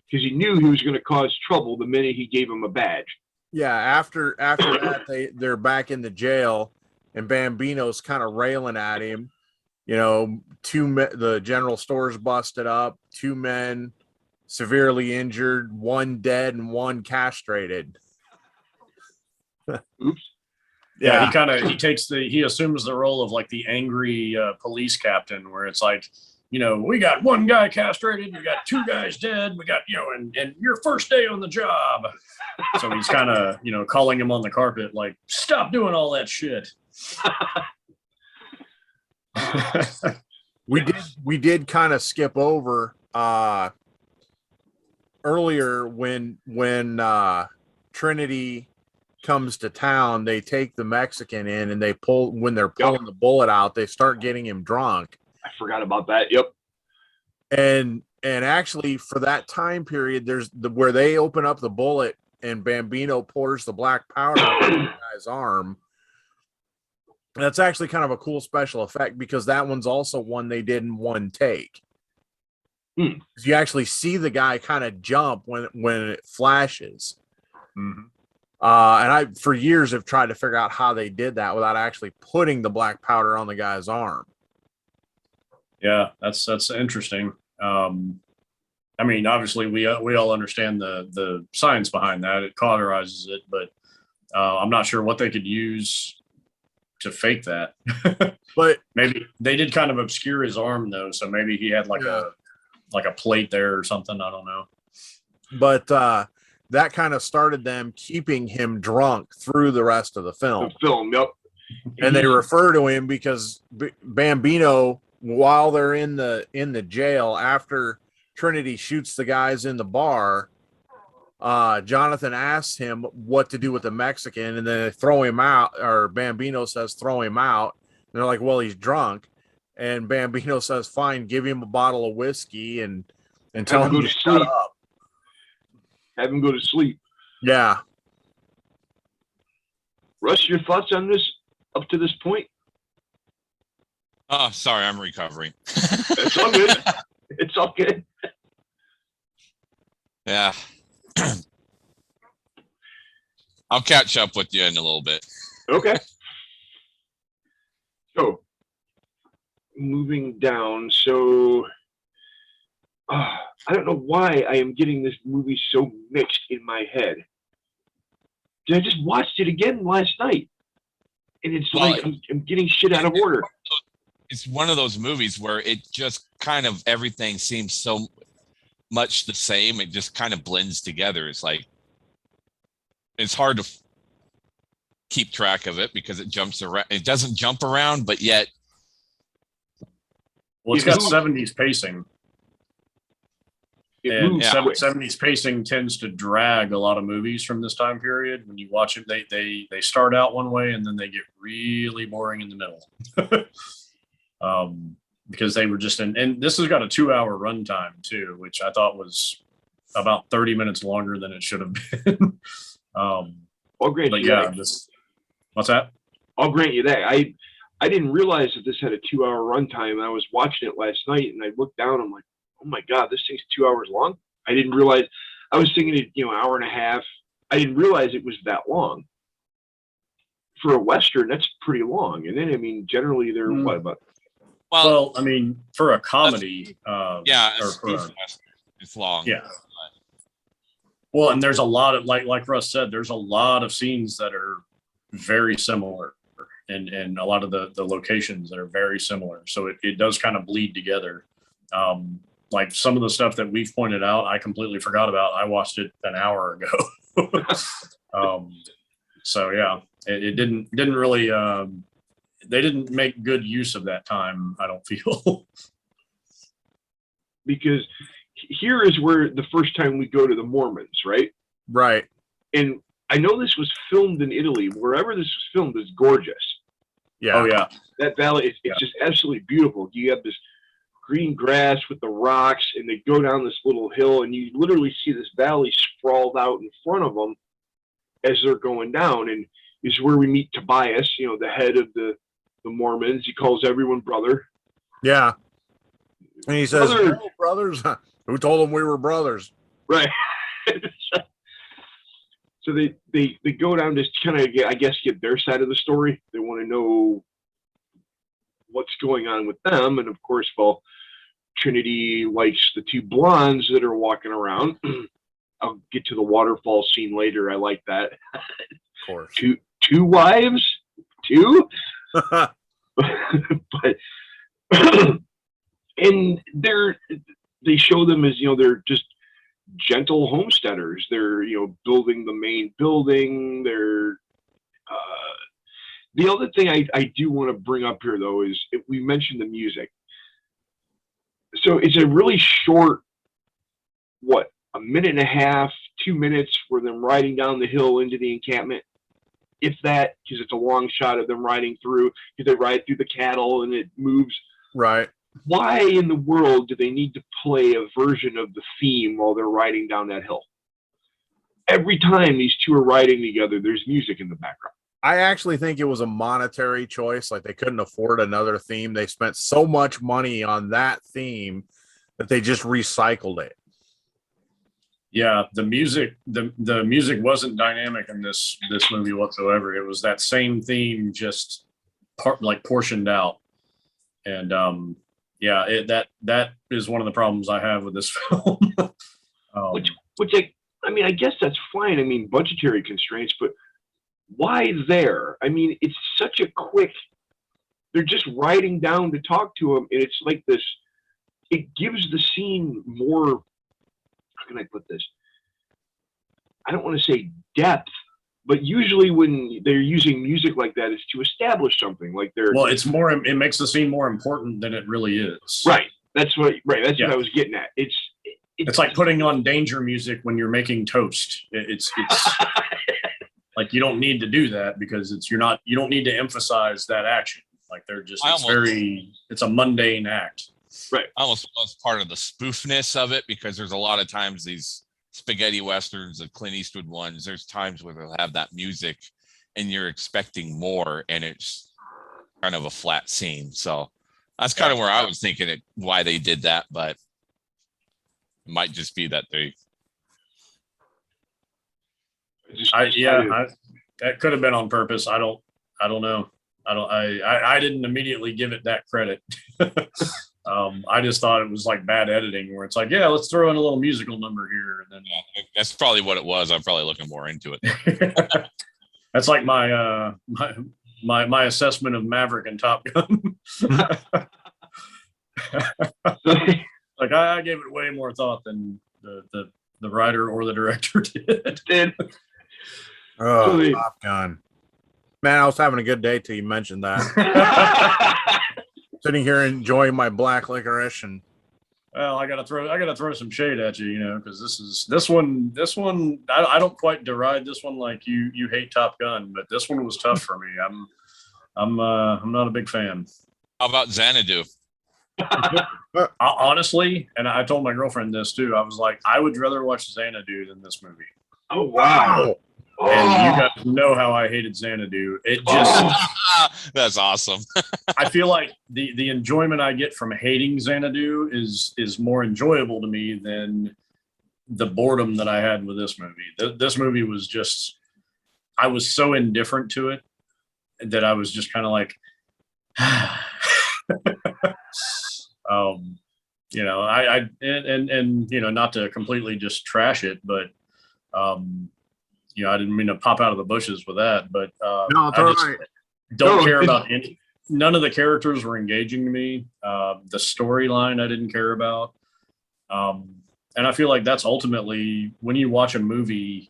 Because he knew he was going to cause trouble the minute he gave him a badge. Yeah, after that, they're back in the jail, and Bambino's kind of railing at him. The general store's busted up, 2 men severely injured, 1 dead, and 1 castrated. Oops. Yeah, he assumes the role of like the angry police captain, where it's like, we got 1 guy castrated, we got 2 guys dead, we got, and your first day on the job. So he's kind of, calling him on the carpet, like, stop doing all that shit. We did kind of skip over earlier when Trinity comes to town. They take the Mexican in, and when they're pulling the bullet out, they start getting him drunk. I forgot about that. Yep. And actually, for that time period, there's where they open up the bullet and Bambino pours the black powder on the guy's arm. That's actually kind of a cool special effect because that one's also one they did in one take. You actually see the guy kind of jump when it flashes. Mm-hmm. And I, for years, have tried to figure out how they did that without actually putting the black powder on the guy's arm. Yeah, that's interesting. I mean, obviously, we all understand the science behind that. It cauterizes it, but I'm not sure what they could use to fake that. But maybe they did kind of obscure his arm though, so maybe he had like a plate there or something. I don't know. But that kind of started them keeping him drunk through the rest of the film. Yep. And they refer to him because Bambino, while they're in the jail after Trinity shoots the guys in the bar, Jonathan asks him what to do with the Mexican, and then they throw him out, or Bambino says throw him out. And they're like, well, he's drunk. And Bambino says, fine, give him a bottle of whiskey and tell him to shut up. Have him go to sleep. Yeah. Russ, your thoughts on this up to this point? Oh, sorry, I'm recovering. It's all good. It's all good. Yeah. I'll catch up with you in a little bit. Okay. So, moving down. So, I don't know why I am getting this movie so mixed in my head. I just watched it again last night, and it's like I'm getting shit out of order. It's one of those movies where it just kind of everything seems so much the same. It just kind of blends together. It's like it's hard to keep track of it because it jumps around. It doesn't jump around, but yet. Well, it's got 70s pacing. And 70s pacing tends to drag a lot of movies from this time period. When you watch it, they start out one way and then they get really boring in the middle. Because they were just and this has got a 2-hour runtime too, which I thought was about 30 minutes longer than it should have been. I'll grant you that. What's that? I'll grant you that. I didn't realize that this had a 2-hour runtime, and I was watching it last night, and I looked down. I'm like, oh my God, this thing's 2 hours long. I didn't realize. I was thinking it, an hour and a half. I didn't realize it was that long. For a Western, that's pretty long. And then, I mean, generally they're what about? Well, I mean, for a comedy, it's long. Yeah. Well, and there's a lot of like Russ said, there's a lot of scenes that are very similar, and a lot of the locations that are very similar. So it does kind of bleed together. Like some of the stuff that we've pointed out, I completely forgot about. I watched it an hour ago. So yeah, it didn't really. They didn't make good use of that time, I don't feel. Because here is where the first time we go to the Mormons, right? Right. And I know this was filmed in Italy. Wherever this was filmed is gorgeous. Yeah. Oh, yeah. That valley, it's just absolutely beautiful. You have this green grass with the rocks, and they go down this little hill, and you literally see this valley sprawled out in front of them as they're going down. And this is where we meet Tobias, the head of the Mormons. He calls everyone brother. Yeah. And he says, Brother. "Oh, brothers? Who told them we were brothers?" Right. So they go down to kind of, I guess, get their side of the story. They want to know what's going on with them. And of course, Trinity likes the two blondes that are walking around. I'll get to the waterfall scene later. I like that. Of course. Two wives? Two? But and they show them as they're just gentle homesteaders. They're building the main building. They're the other thing I do want to bring up here though is we mentioned the music. So it's a really short, a minute and a half, 2 minutes for them riding down the hill into the encampment. If that, because it's a long shot of them riding through, because they ride through the cattle and it moves. Right. Why in the world do they need to play a version of the theme while they're riding down that hill? Every time these two are riding together, there's music in the background. I actually think it was a monetary choice. Like they couldn't afford another theme. They spent so much money on that theme that they just recycled it. Yeah, the music wasn't dynamic in this movie whatsoever. It was that same theme, just portioned out. And yeah, that is one of the problems I have with this film. Which I mean, I guess that's fine. I mean, budgetary constraints, but why there? I mean, it's such a quick. They're just riding down to talk to him, and it's like this. It gives the scene more. How can I put this? I don't want to say depth, but usually when they're using music like that, it's to establish something. Like they're it's more. It makes the scene more important than it really is. Right. That's what what I was getting at. It's like putting on danger music when you're making toast. It's like you don't need to do that because you don't need to emphasize that action. Like they're just it's a mundane act. Right. I almost was part of the spoofness of it because there's a lot of times these spaghetti westerns, the Clint Eastwood ones, there's times where they'll have that music and you're expecting more and it's kind of a flat scene. So that's kind of where I was thinking why they did that, but it might just be that they. That could have been on purpose. I don't know. I didn't immediately give it that credit. I just thought it was like bad editing where it's like, yeah, let's throw in a little musical number here. And then that's probably what it was. I'm probably looking more into it. That's like my assessment of Maverick and Top Gun. Like I gave it way more thought than the writer or the director did. Oh, Top Gun. Man, I was having a good day till you mentioned that. Sitting here enjoying my black licorice and well, I gotta throw some shade at you, because this one I don't quite deride this one like you hate Top Gun, but this one was tough for me. I'm not a big fan. How about Xanadu? Honestly, and I told my girlfriend this too. I was like, I would rather watch Xanadu than this movie. Oh wow! And you guys know how I hated Xanadu. It just that's awesome. I feel like the enjoyment I get from hating Xanadu is more enjoyable to me than the boredom that I had with this movie. This movie was just, I was so indifferent to it that I was just kind of like, not to completely just trash it, but I didn't mean to pop out of the bushes with that, but no, I just don't care about any. None of the characters were engaging to me. The storyline I didn't care about, and I feel like that's ultimately when you watch a movie,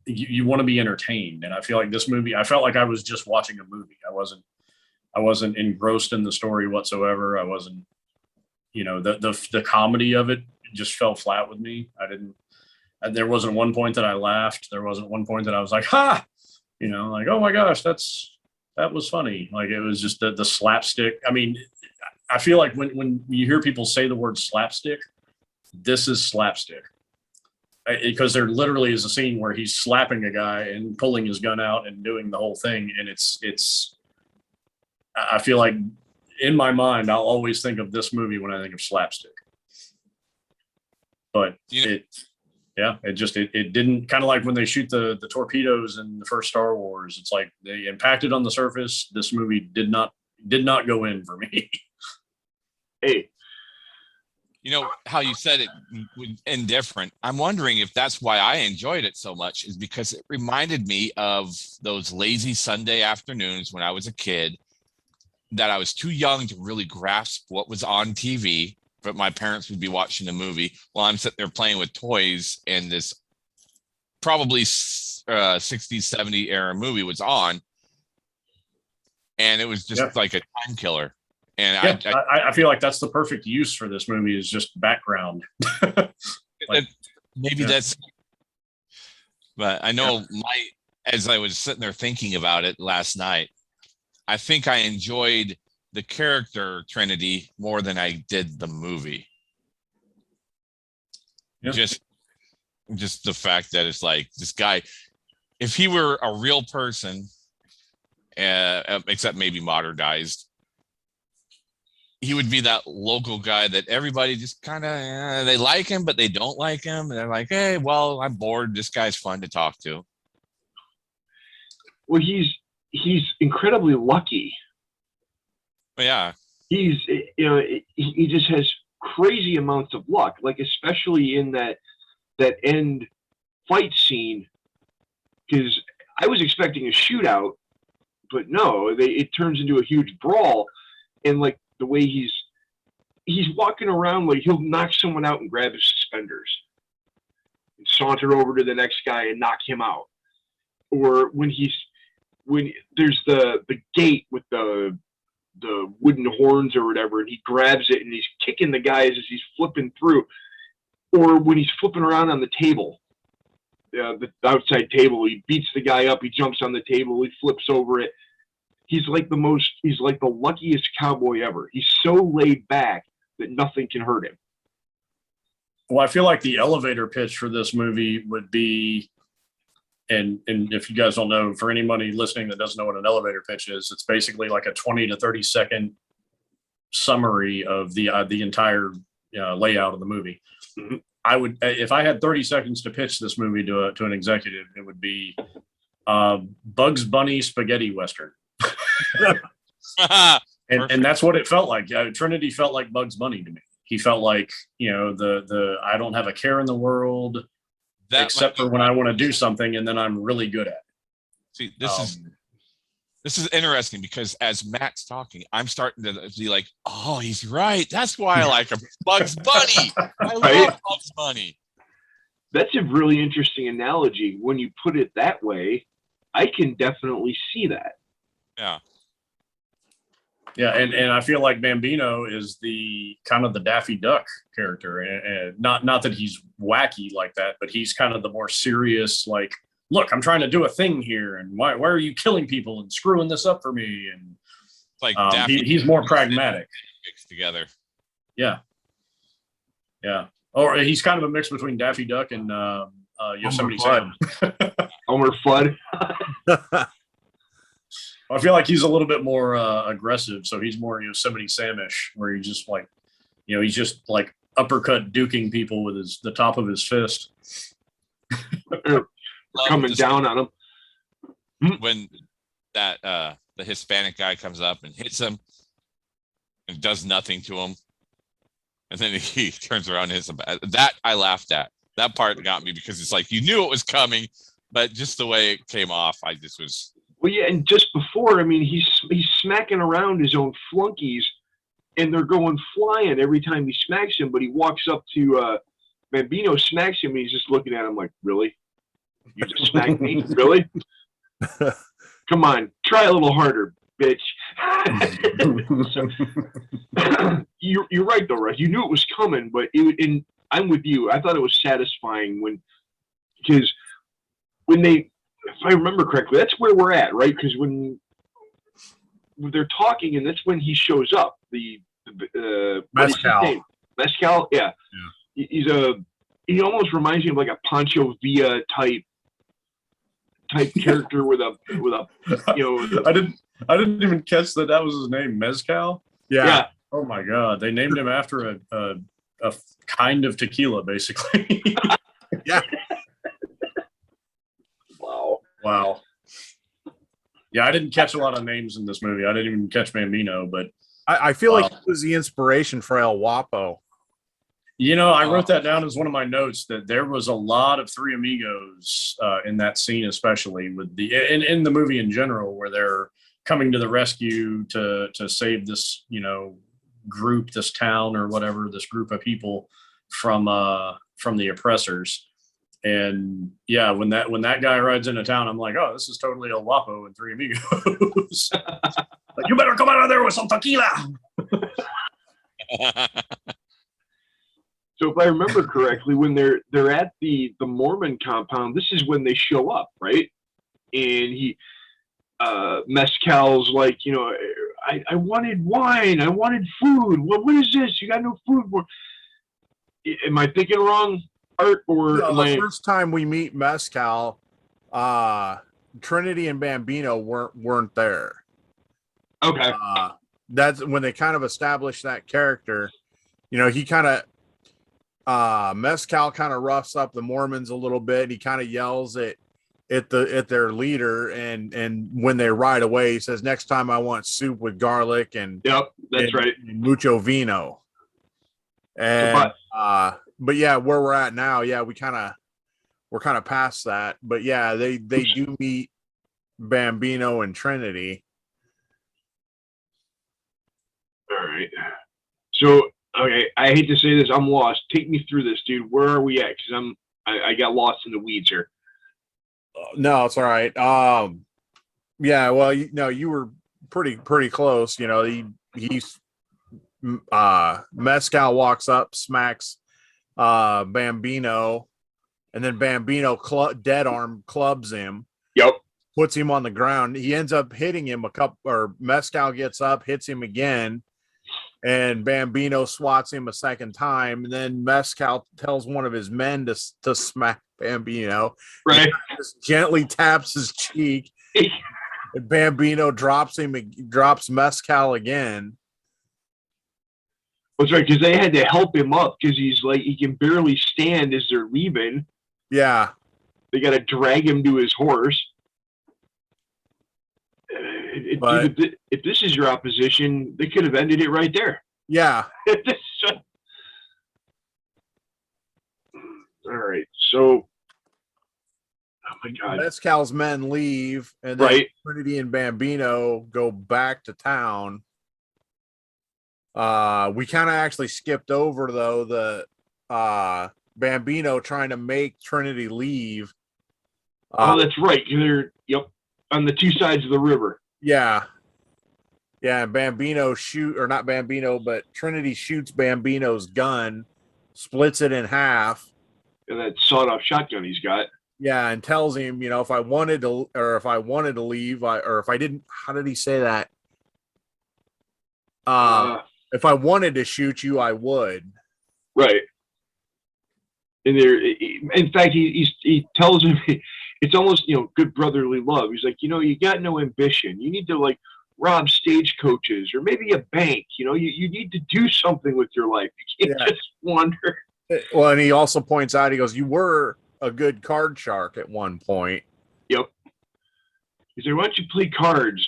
you want to be entertained. And I feel like this movie, I felt like I was just watching a movie. I wasn't engrossed in the story whatsoever. I wasn't, the comedy of it just fell flat with me. There wasn't one point that I laughed. There wasn't one point that I was like, ha, like, oh my gosh, that was funny. Like it was just the slapstick. I mean, I feel like when you hear people say the word slapstick, this is slapstick. Because there literally is a scene where he's slapping a guy and pulling his gun out and doing the whole thing. And I feel like in my mind, I'll always think of this movie when I think of slapstick. But it didn't, kind of like when they shoot the torpedoes in the first Star Wars. It's like they impacted on the surface. This movie did not go in for me. Hey, how you said it indifferent. I'm wondering if that's why I enjoyed it so much, is because it reminded me of those lazy Sunday afternoons when I was a kid, that I was too young to really grasp what was on TV, but my parents would be watching a movie while I'm sitting there playing with toys, and this probably 60s, 70s era movie was on, and it was just like a time killer. And yeah, I feel like that's the perfect use for this movie, is just background. That's, but I know as I was sitting there thinking about it last night, I think I enjoyed the character Trinity more than I did the movie. Yeah. Just the fact that it's like this guy, if he were a real person, except maybe modernized, he would be that local guy that everybody just kind of they like him, but they don't like him. And they're like, hey, well, I'm bored. This guy's fun to talk to. Well, he's incredibly lucky. But yeah, He's he just has crazy amounts of luck, like especially in that end fight scene, because I was expecting a shootout, but no, it turns into a huge brawl, and like the way he's walking around, like he'll knock someone out and grab his suspenders and saunter over to the next guy and knock him out. Or when there's the gate with the wooden horns or whatever, and he grabs it and he's kicking the guys as he's flipping through. Or when he's flipping around on the table, the outside table, he beats the guy up, he jumps on the table, he flips over it. He's like the luckiest cowboy ever. He's so laid back that nothing can hurt him. Well, I feel like the elevator pitch for this movie would be, and if you guys don't know, for anybody listening that doesn't know what an elevator pitch is, it's basically like a 20 to 30 second summary of the entire layout of the movie. Mm-hmm. I would, if I had 30 seconds to pitch this movie to an executive, it would be Bugs Bunny spaghetti Western. and that's what it felt like. Trinity felt like Bugs Bunny to me. He felt like, the I don't have a care in the world except for when I want to do something, and then I'm really good at it. See, this is interesting, because as Matt's talking, I'm starting to be like, oh, he's right. That's why I like him. Bugs Bunny. I love Bugs Bunny. That's a really interesting analogy. When you put it that way, I can definitely see that. Yeah. Yeah, and I feel like Bambino is the kind of the Daffy Duck character, and not that he's wacky like that, but he's kind of the more serious, like, look, I'm trying to do a thing here, and why are you killing people and screwing this up for me? And like he's more pragmatic. Mixed together. Yeah. Or he's kind of a mix between Daffy Duck and Yosemite Sam. Elmer Fudd. I feel like he's a little bit more aggressive, so he's more Yosemite Sam-ish, where he's just like, he's just like uppercut duking people with the top of his fist. Coming down on him. When that the Hispanic guy comes up and hits him and does nothing to him, and then he turns around and hits him. That I laughed at. That part got me, because it's like you knew it was coming, but just the way it came off, I just was. Well, yeah, and just before, I mean, he's smacking around his own flunkies, and they're going flying every time he smacks him. But he walks up to Bambino, smacks him, and he's just looking at him like, "Really? You just smacked me? Really? Come on, try a little harder, bitch." You're right, though, Russ. You knew it was coming, but and I'm with you. I thought it was satisfying because when they. If I remember correctly, that's where we're at, right? Because when they're talking, and that's when he shows up. The Mezcal, yeah. He almost reminds me of like a Pancho Villa type character with a I didn't even catch that was his name, Mezcal. Yeah. Oh my God, they named him after a kind of tequila, basically. Yeah. Wow. Yeah, I didn't catch a lot of names in this movie. I didn't even catch Bambino, but I feel like it was the inspiration for El Guapo. I wrote that down as one of my notes, that there was a lot of Three Amigos in that scene, especially with in the movie in general, where they're coming to the rescue to save this, group, this town or whatever, this group of people from the oppressors. And yeah, when that guy rides into town, I'm like, oh, this is totally El Guapo and Three Amigos. Like, you better come out of there with some tequila. So if I remember correctly, when they're at the Mormon compound, this is when they show up, right? And Mezcal's like, I wanted wine, I wanted food. What is this? You got no food for? Am I thinking wrong, Art? Or the first time we meet Mezcal, Trinity and Bambino weren't there. Okay. That's when they kind of established that character. You know, he kind of Mescal kind of roughs up the Mormons a little bit. He kind of yells at their leader, and when they ride away, he says, "Next time I want soup with garlic and Yep, that's right. and mucho vino." And but yeah, where we're at now, yeah, we're kind of past that. But yeah, they do meet Bambino and Trinity. All right. So, okay, I hate to say this, I'm lost. Take me through this, dude. Where are we at? Because I got lost in the weeds here. No, it's all right. Yeah, well, you were pretty close. You know, he's Mescal walks up, smacks Bambino, and then Bambino dead arm clubs him. Yep. Puts him on the ground. He ends up hitting him or Mescal gets up, hits him again, and Bambino swats him a second time. And then Mescal tells one of his men to smack Bambino. Right. He just gently taps his cheek. And Bambino drops Mescal again. That's right, because they had to help him up because he can barely stand as they're leaving. Yeah. They got to drag him to his horse. If this is your opposition, they could have ended it right there. Yeah. All right. So, oh my God. Mescal's men leave, and then Trinity and Bambino go back to town. We kind of actually skipped over though the Bambino trying to make Trinity leave. Oh, that's right. They're on the two sides of the river. Yeah. Yeah, Bambino not Bambino, but Trinity shoots Bambino's gun, splits it in half. And that sawed-off shotgun he's got. Yeah, and tells him, if I wanted to leave, or if I didn't, how did he say that? If I wanted to shoot you, I would. Right. And in fact, he tells him, it's almost, good brotherly love. He's like, you got no ambition. You need to rob stagecoaches or maybe a bank. You need to do something with your life. You can't just wander. Well, and he also points out, he goes, you were a good card shark at one point. Yep. He said, why don't you play cards?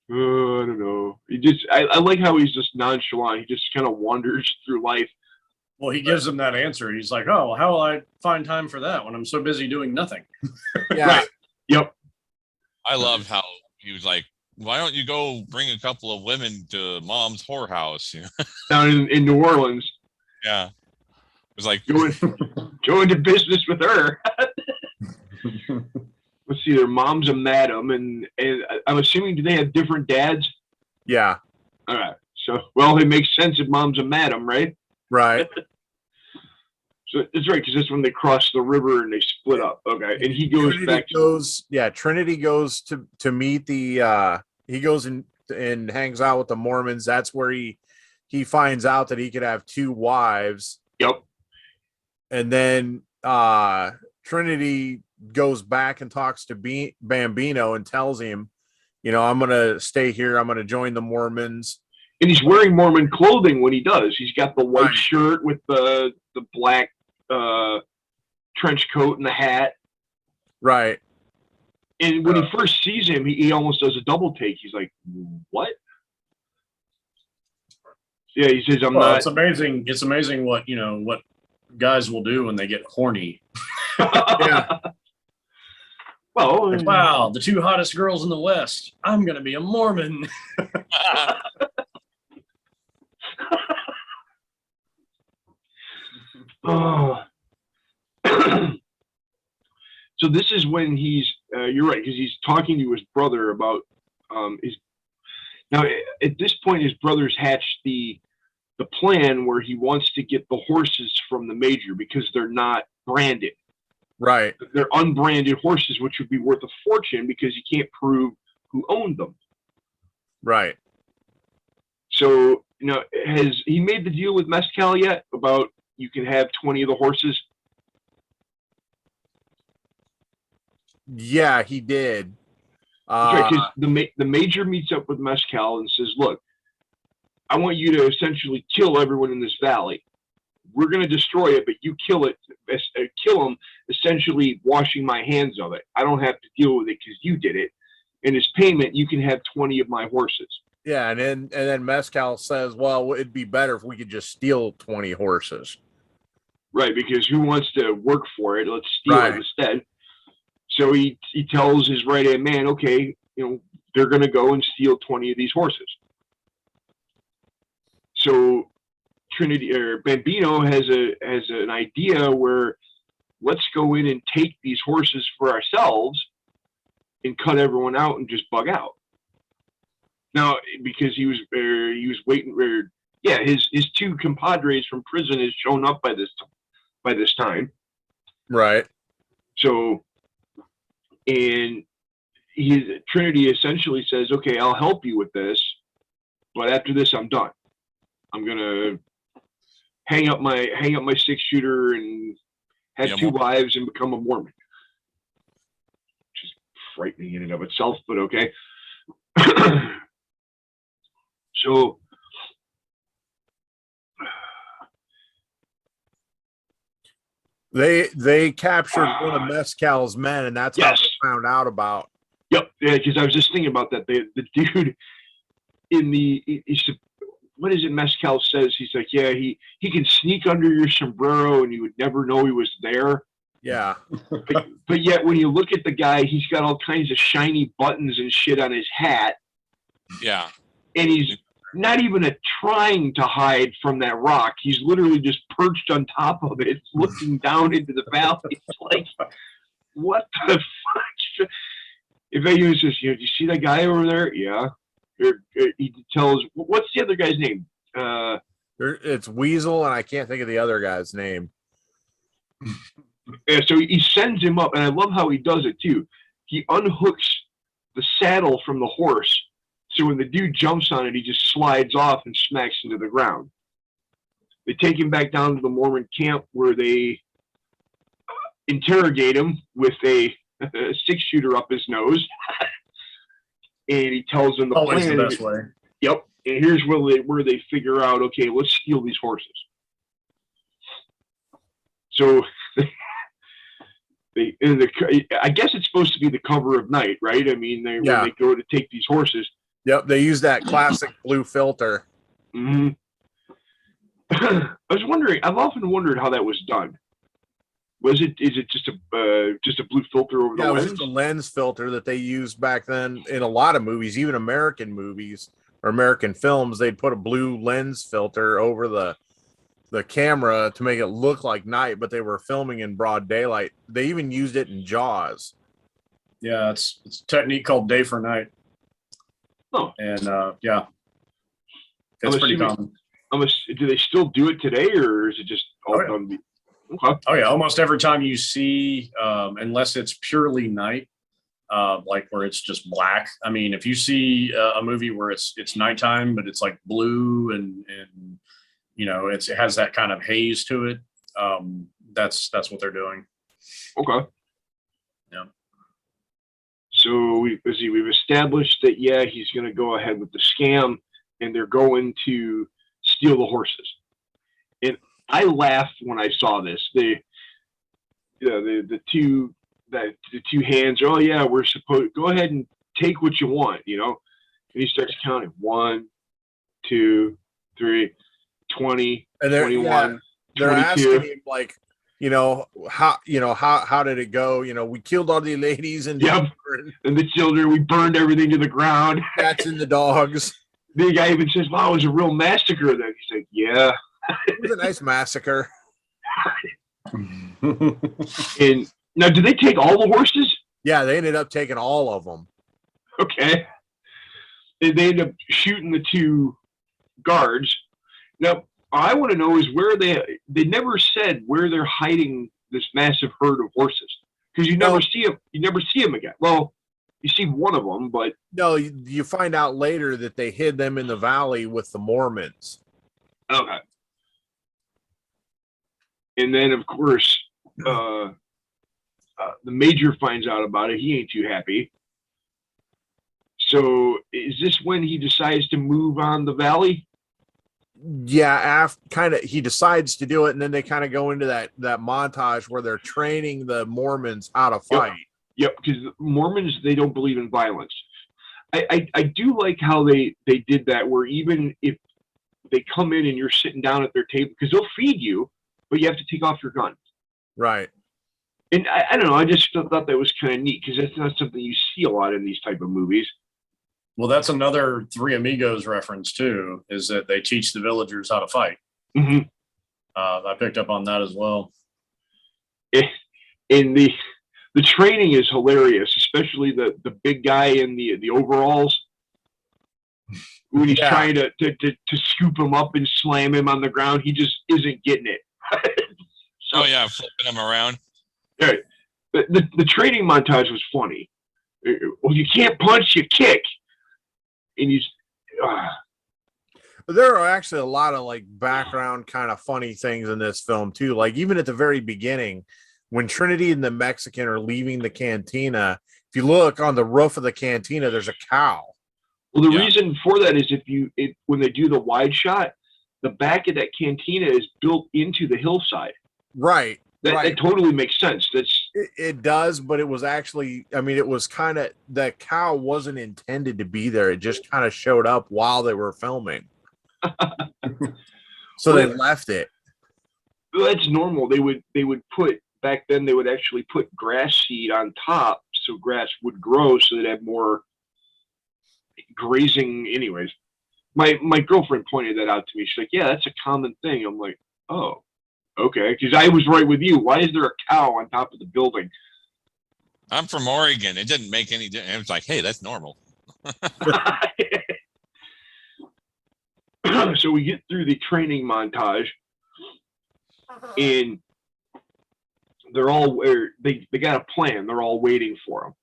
I don't know. I like how he's just nonchalant. He just kind of wanders through life. Well, he gives him that answer. He's like, oh, how will I find time for that when I'm so busy doing nothing? Yeah. Right. Yep. I loved how he was like, why don't you go bring a couple of women to mom's whorehouse? Down in New Orleans. Yeah. It was like go into business with her. Let's see, their mom's a madam, and I'm assuming, do they have different dads? Yeah. All right. So, well, it makes sense if mom's a madam, right? Right. So it's right, because that's when they cross the river and they split up. Okay. And he goes Trinity goes to meet he goes and hangs out with the Mormons. That's where he finds out that he could have two wives. Yep. And then Trinity goes back and talks to Bambino and tells him, I'm going to stay here. I'm going to join the Mormons. And he's wearing Mormon clothing when he does. He's got the white shirt with the black trench coat and the hat. Right. And when he first sees him, he almost does a double take. He's like, what? Yeah, he says, It's amazing. It's amazing what guys will do when they get horny. Yeah. Well, wow, the two hottest girls in the West. I'm going to be a Mormon. Oh. So this is when you're right, because he's talking to his brother about now at this point his brother's hatched the plan where he wants to get the horses from the major because they're not branded. Right. They're unbranded horses, which would be worth a fortune because you can't prove who owned them. Right. So, has he made the deal with Mescal yet about you can have 20 of the horses? Yeah, he did. That's right, because the major meets up with Mescal and says, "Look, I want you to essentially kill everyone in this valley. We're going to destroy it, but you kill them, essentially washing my hands of it. I don't have to deal with it because you did it. And as payment, you can have 20 of my horses." Yeah, and then Mescal says, "Well, it'd be better if we could just steal 20 horses." Right, because who wants to work for it? Let's steal it instead. So he tells his right-hand man, okay, they're going to go and steal 20 of these horses. So Trinity or Bambino has an idea where let's go in and take these horses for ourselves and cut everyone out and just bug out. Now, because he was waiting, his two compadres from prison has shown up by this time, right? So, and Trinity essentially says, "Okay, I'll help you with this, but after this, I'm done. I'm gonna hang up my 6-shooter and have 2 wives and become a Mormon," which is frightening in and of itself, but okay. So they captured one of Mescal's men, and that's how they found out about. Yep, yeah, because I was just thinking about that. The dude what is it Mescal says? He's like, yeah, he can sneak under your sombrero and you would never know he was there. Yeah. But yet when you look at the guy, he's got all kinds of shiny buttons and shit on his hat. Yeah. And he's not even trying to hide from that rock. He's literally just perched on top of it, looking down into the valley. It's like, what the fuck? If anyone says, do you see that guy over there? Yeah. He tells, what's the other guy's name? It's Weasel, and I can't think of the other guy's name. Yeah, so he sends him up, and I love how he does it too. He unhooks the saddle from the horse, so when the dude jumps on it, he just slides off and smacks into the ground. They take him back down to the Mormon camp where they interrogate him with a 6-shooter up his nose. And he tells them the always plan. The best way. Yep. And here's where they figure out, okay, let's steal these horses. So I guess it's supposed to be the cover of night, right? I mean, when they go to take these horses. Yep, they use that classic blue filter. Mm-hmm. I was wondering. I've often wondered how that was done. Is it just a blue filter over the lens? It was the lens filter that they used back then in a lot of movies, even American movies or American films. They'd put a blue lens filter over the camera to make it look like night, but they were filming in broad daylight. They even used it in Jaws. Yeah, it's a technique called day for night. Oh, and it's pretty common. Do they still do it today, or is it just all done? Okay. Oh yeah, almost every time you see, unless it's purely night, like where it's just black. I mean, if you see a movie where it's nighttime, but it's like blue and it has that kind of haze to it. That's what they're doing. Okay. Yeah. So we've established that he's going to go ahead with the scam, and they're going to steal the horses. And I laughed when I saw this. The two hands. Oh yeah, we're supposed go ahead and take what you want, And he starts counting 1, 2, 3, 20, and 21. They're 22. asking him like, how did it go? We killed all the ladies and and the children. We burned everything to the ground. Cats and the dogs. The guy even says, "Wow, it was a real massacre." Then he's like, "Yeah, it was a nice massacre." And now, did they take all the horses? Yeah, they ended up taking all of them. Okay. And they ended up shooting the 2 guards. Now, I want to know is where they never said where they're hiding this massive herd of horses, because you never see them. You never see them again. Well, you see one of them, but no, you find out later that they hid them in the valley with the Mormons. Okay. And then, of course, The major finds out about it. He ain't too happy. So is this when he decides to move on the valley? Yeah, he decides to do it, and then they kind of go into that montage where they're training the Mormons how to fight. Yep, because Mormons, they don't believe in violence. I do like how they did that, where even if they come in and you're sitting down at their table, because they'll feed you, but you have to take off your gun. Right. And I don't know, I just thought that was kind of neat, because that's not something you see a lot in these type of movies. Well, that's another Three Amigos reference too, is that they teach the villagers how to fight. Mm-hmm. I picked up on that as well. In the training is hilarious, especially the big guy in the overalls, when he's trying to scoop him up and slam him on the ground. He just isn't getting it. So, flipping him around. Yeah, the training montage was funny. Well, you can't punch, you kick. And he's there are actually a lot of like background kind of funny things in this film too. Like even at the very beginning, when Trinity and the Mexican are leaving the cantina, if you look on the roof of the cantina, there's a cow. Well, the reason for that is when they do the wide shot, the back of that cantina is built into the hillside. Right. That totally makes sense. It does, but it was actually, I mean, it was kind of, that cow wasn't intended to be there. It just kind of showed up while they were filming. So they left it. Well, that's normal. They would put, back then they would actually put grass seed on top so grass would grow so they'd have more grazing. Anyways, my girlfriend pointed that out to me. She's like, yeah, that's a common thing. I'm like, oh, okay, because I was right with you. Why is there a cow on top of the building? I'm from Oregon. It didn't make any difference. It was like, hey, that's normal. So we get through the training montage, and they're all they got a plan. They're all waiting for him,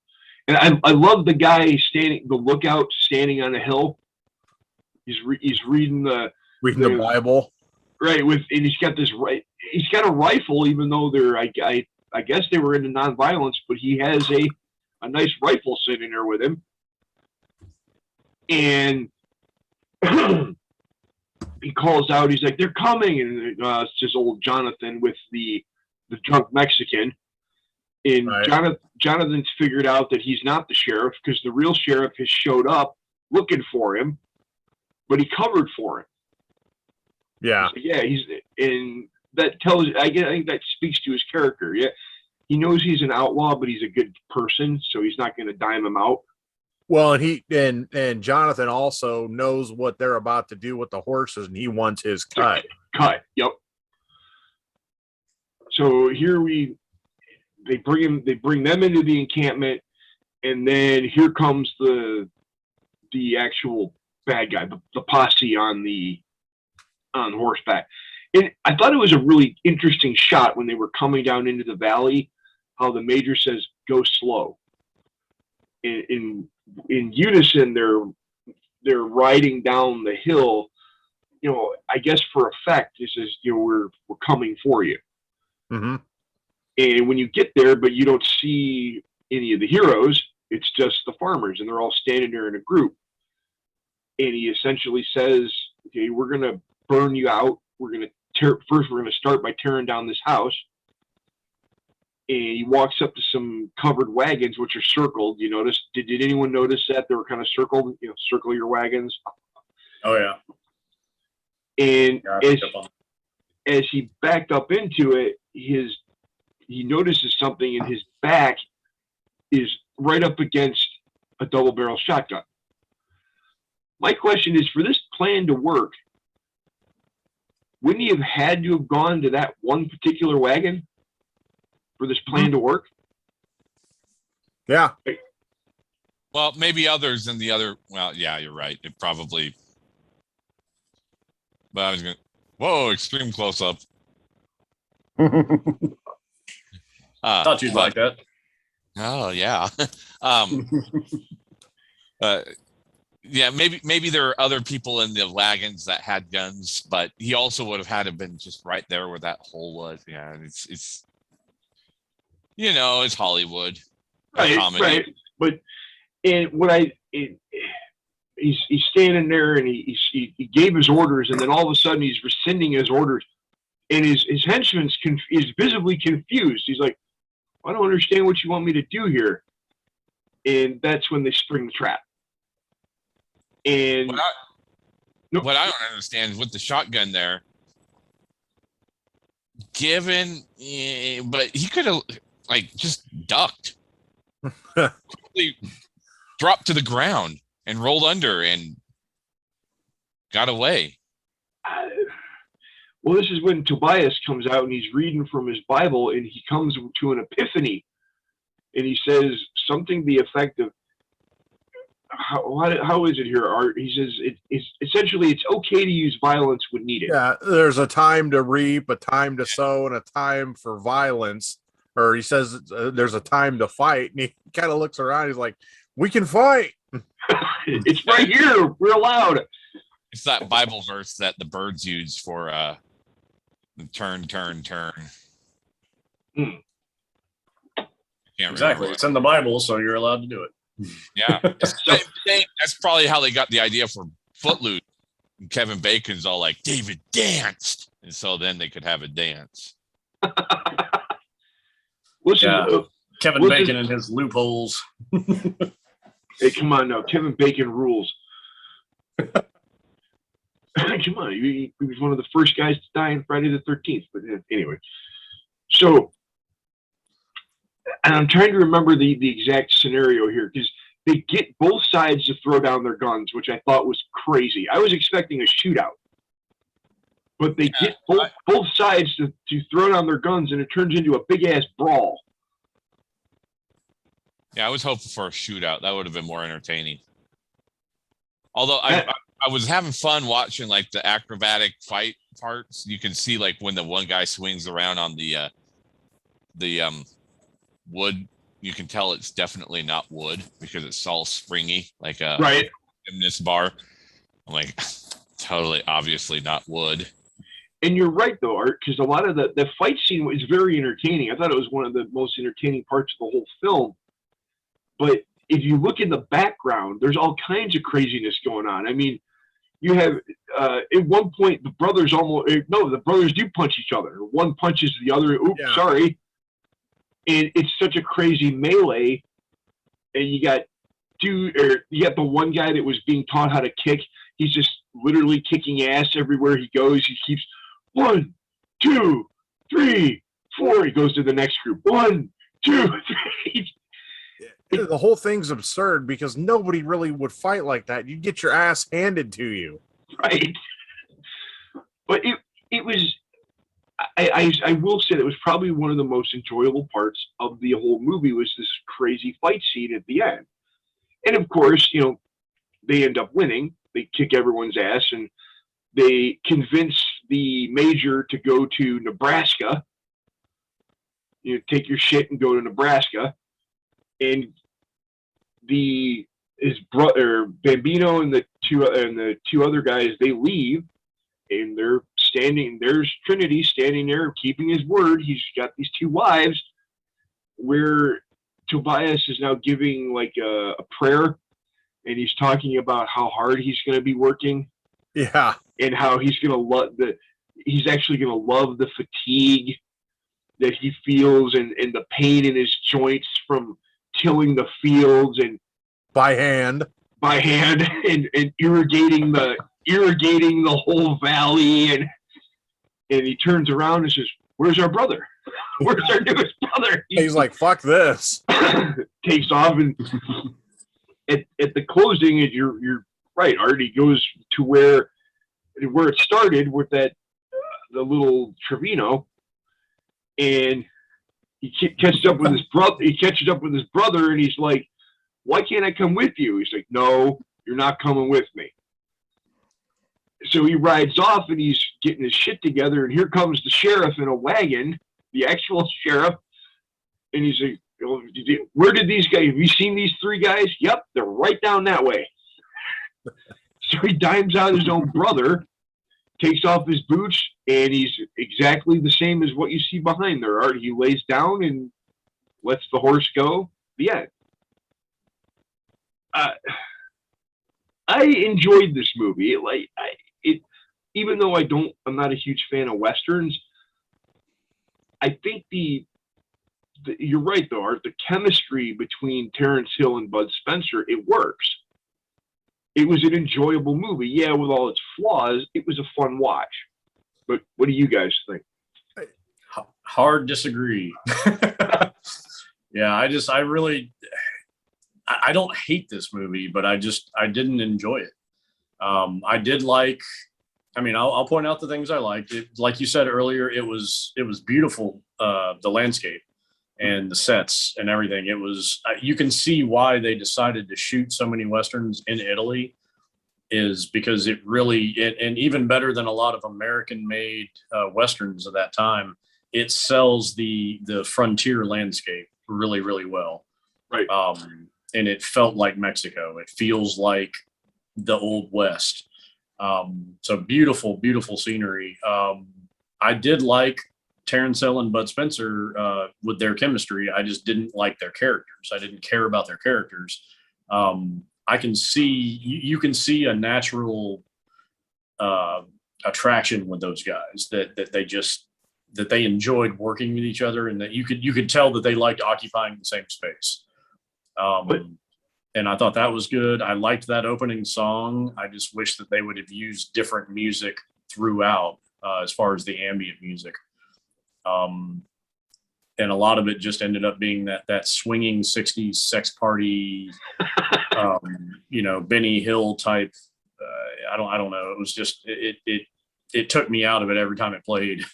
and I love the guy the lookout standing on a hill. He's reading the Bible, right? And he's got he's got a rifle, even though I guess they were into nonviolence, but he has a nice rifle sitting there with him, and he calls out. He's like, "They're coming!" And it's just old Jonathan with the drunk Mexican. And right. Jonathan's figured out that he's not the sheriff because the real sheriff has showed up looking for him, but he covered for him. Yeah, and that tells. I think that speaks to his character. Yeah, he knows he's an outlaw, but he's a good person, so he's not going to dime him out. Well, and Jonathan also knows what they're about to do with the horses, and he wants his cut. Yep. So here they bring them into the encampment, and then here comes the actual bad guy, the posse on horseback. And I thought it was a really interesting shot when they were coming down into the valley, how the major says, "Go slow." In unison, they're riding down the hill, I guess for effect. It says, we're coming for you. Mm-hmm. And when you get there, but you don't see any of the heroes, it's just the farmers, and they're all standing there in a group. And he essentially says, "Okay, we're going to burn you out. We're going to start by tearing down this house." And he walks up to some covered wagons, which are circled. You notice? Did anyone notice that they were kind of circled? Circle your wagons. Oh yeah. And as he backed up into it, he notices something, and his back is right up against a double-barrel shotgun. My question is, for this plan to work, wouldn't he have had to have gone to that one particular wagon for this plan to work? Yeah. Well, maybe others in the other. Well, yeah, you're right. It probably. But I was going. Whoa! Extreme close up. Thought you'd like that. Oh yeah. Yeah, maybe there are other people in the wagons that had guns, but he also would have had to been just right there where that hole was. Yeah, it's you know, it's Hollywood. Right, comedy. right. But he's standing there and he gave his orders, and then all of a sudden he's rescinding his orders, and his henchman is visibly confused. He's like, I don't understand what you want me to do here. And that's when they spring the trap. And what I don't understand is with the shotgun there, but he could have like just ducked, dropped to the ground and rolled under and got away. Well, this is when Tobias comes out and he's reading from his Bible, and he comes to an epiphany, and he says something to the effect of, how is it here, Art? He says it's essentially it's okay to use violence when needed. Yeah, there's a time to reap, a time to sow, and a time for violence. Or he says there's a time to fight, and he kind of looks around. He's like, "We can fight. It's right here. We're allowed." It's that Bible verse that the birds use for turn. Exactly. It's in the Bible, so you're allowed to do it. Yeah. That's probably how they got the idea for Footloose. And Kevin Bacon's all like, David danced. And so then they could have a dance. Listen, Kevin Bacon and his loopholes. Hey, come on now. Kevin Bacon rules. Come on. He was one of the first guys to die in Friday the 13th. But anyway. So, and I'm trying to remember the exact scenario here, because they get both sides to throw down their guns, which I thought was crazy. I was expecting a shootout. But they get both sides to throw down their guns, and it turns into a big-ass brawl. Yeah, I was hoping for a shootout. That would have been more entertaining. Although I was having fun watching like the acrobatic fight parts. You can see like when the one guy swings around on the wood, you can tell it's definitely not wood because it's all springy, like a gymnast bar. I'm like, totally, obviously not wood. And you're right, though, Art, because a lot of the fight scene was very entertaining. I thought it was one of the most entertaining parts of the whole film. But if you look in the background, there's all kinds of craziness going on. I mean, you have, at one point, the brothers the brothers do punch each other. One punches the other. Oops, sorry. And it's such a crazy melee. And you got the one guy that was being taught how to kick. He's just literally kicking ass everywhere he goes. He keeps 1, 2, 3, 4. He goes to the next group. 1, 2, 3. The whole thing's absurd because nobody really would fight like that. You'd get your ass handed to you. Right. But it was, I will say that was probably one of the most enjoyable parts of the whole movie was this crazy fight scene at the end. And of course, they end up winning. They kick everyone's ass, and they convince the major to go to Nebraska. Take your shit and go to Nebraska. And his brother Bambino and the two other guys, they leave, and they're standing. There's Trinity standing there, keeping his word. He's got these 2 wives, where Tobias is now giving like a prayer, and he's talking about how hard he's going to be working. Yeah, and how he's going to love he's actually going to love the fatigue that he feels and the pain in his joints from tilling the fields and by hand and irrigating the whole valley, and he turns around and says, "Where's our brother? Where's our newest brother?" He's like, "Fuck this." Takes off, and at the closing, you're right, Art. He goes to where it started with the little Trevino, and he catches up with his brother. And he's like, "Why can't I come with you?" He's like, "No, you're not coming with me." So he rides off, and he's getting his shit together, and here comes the sheriff in a wagon, the actual sheriff, and he's like, "Where did these guys? Have you seen these 3 guys?" "Yep, they're right down that way." So he dimes out his own brother, takes off his boots, and he's exactly the same as what you see behind there, Art. He lays down, and lets the horse go. The end. I enjoyed this movie. Even though I'm not a huge fan of westerns. I think you're right though, Art. The chemistry between Terrence Hill and Bud Spencer, it works. It was an enjoyable movie. Yeah, with all its flaws, it was a fun watch. But what do you guys think? Hard disagree. Yeah, I don't hate this movie, but I didn't enjoy it. I did like, I'll point out the things I liked. Like you said earlier, it was beautiful, the landscape and the sets and everything. It was, you can see why they decided to shoot so many Westerns in Italy, is because it really, and even better than a lot of American made Westerns of that time, it sells the frontier landscape really, really well. Right. And it felt like Mexico. It feels like the Old West. So beautiful, beautiful scenery. I did like Terrence Hill and Bud Spencer with their chemistry. I just didn't like their characters. I didn't care about their characters. I can see, you can see a natural attraction with those guys that they enjoyed working with each other, and that you could tell that they liked occupying the same space. And I thought that was good. I liked that opening song. I just wish that they would have used different music throughout, as far as the ambient music. And a lot of it just ended up being that swinging 60s sex party, Benny Hill type. I don't know. It was just, it took me out of it every time it played.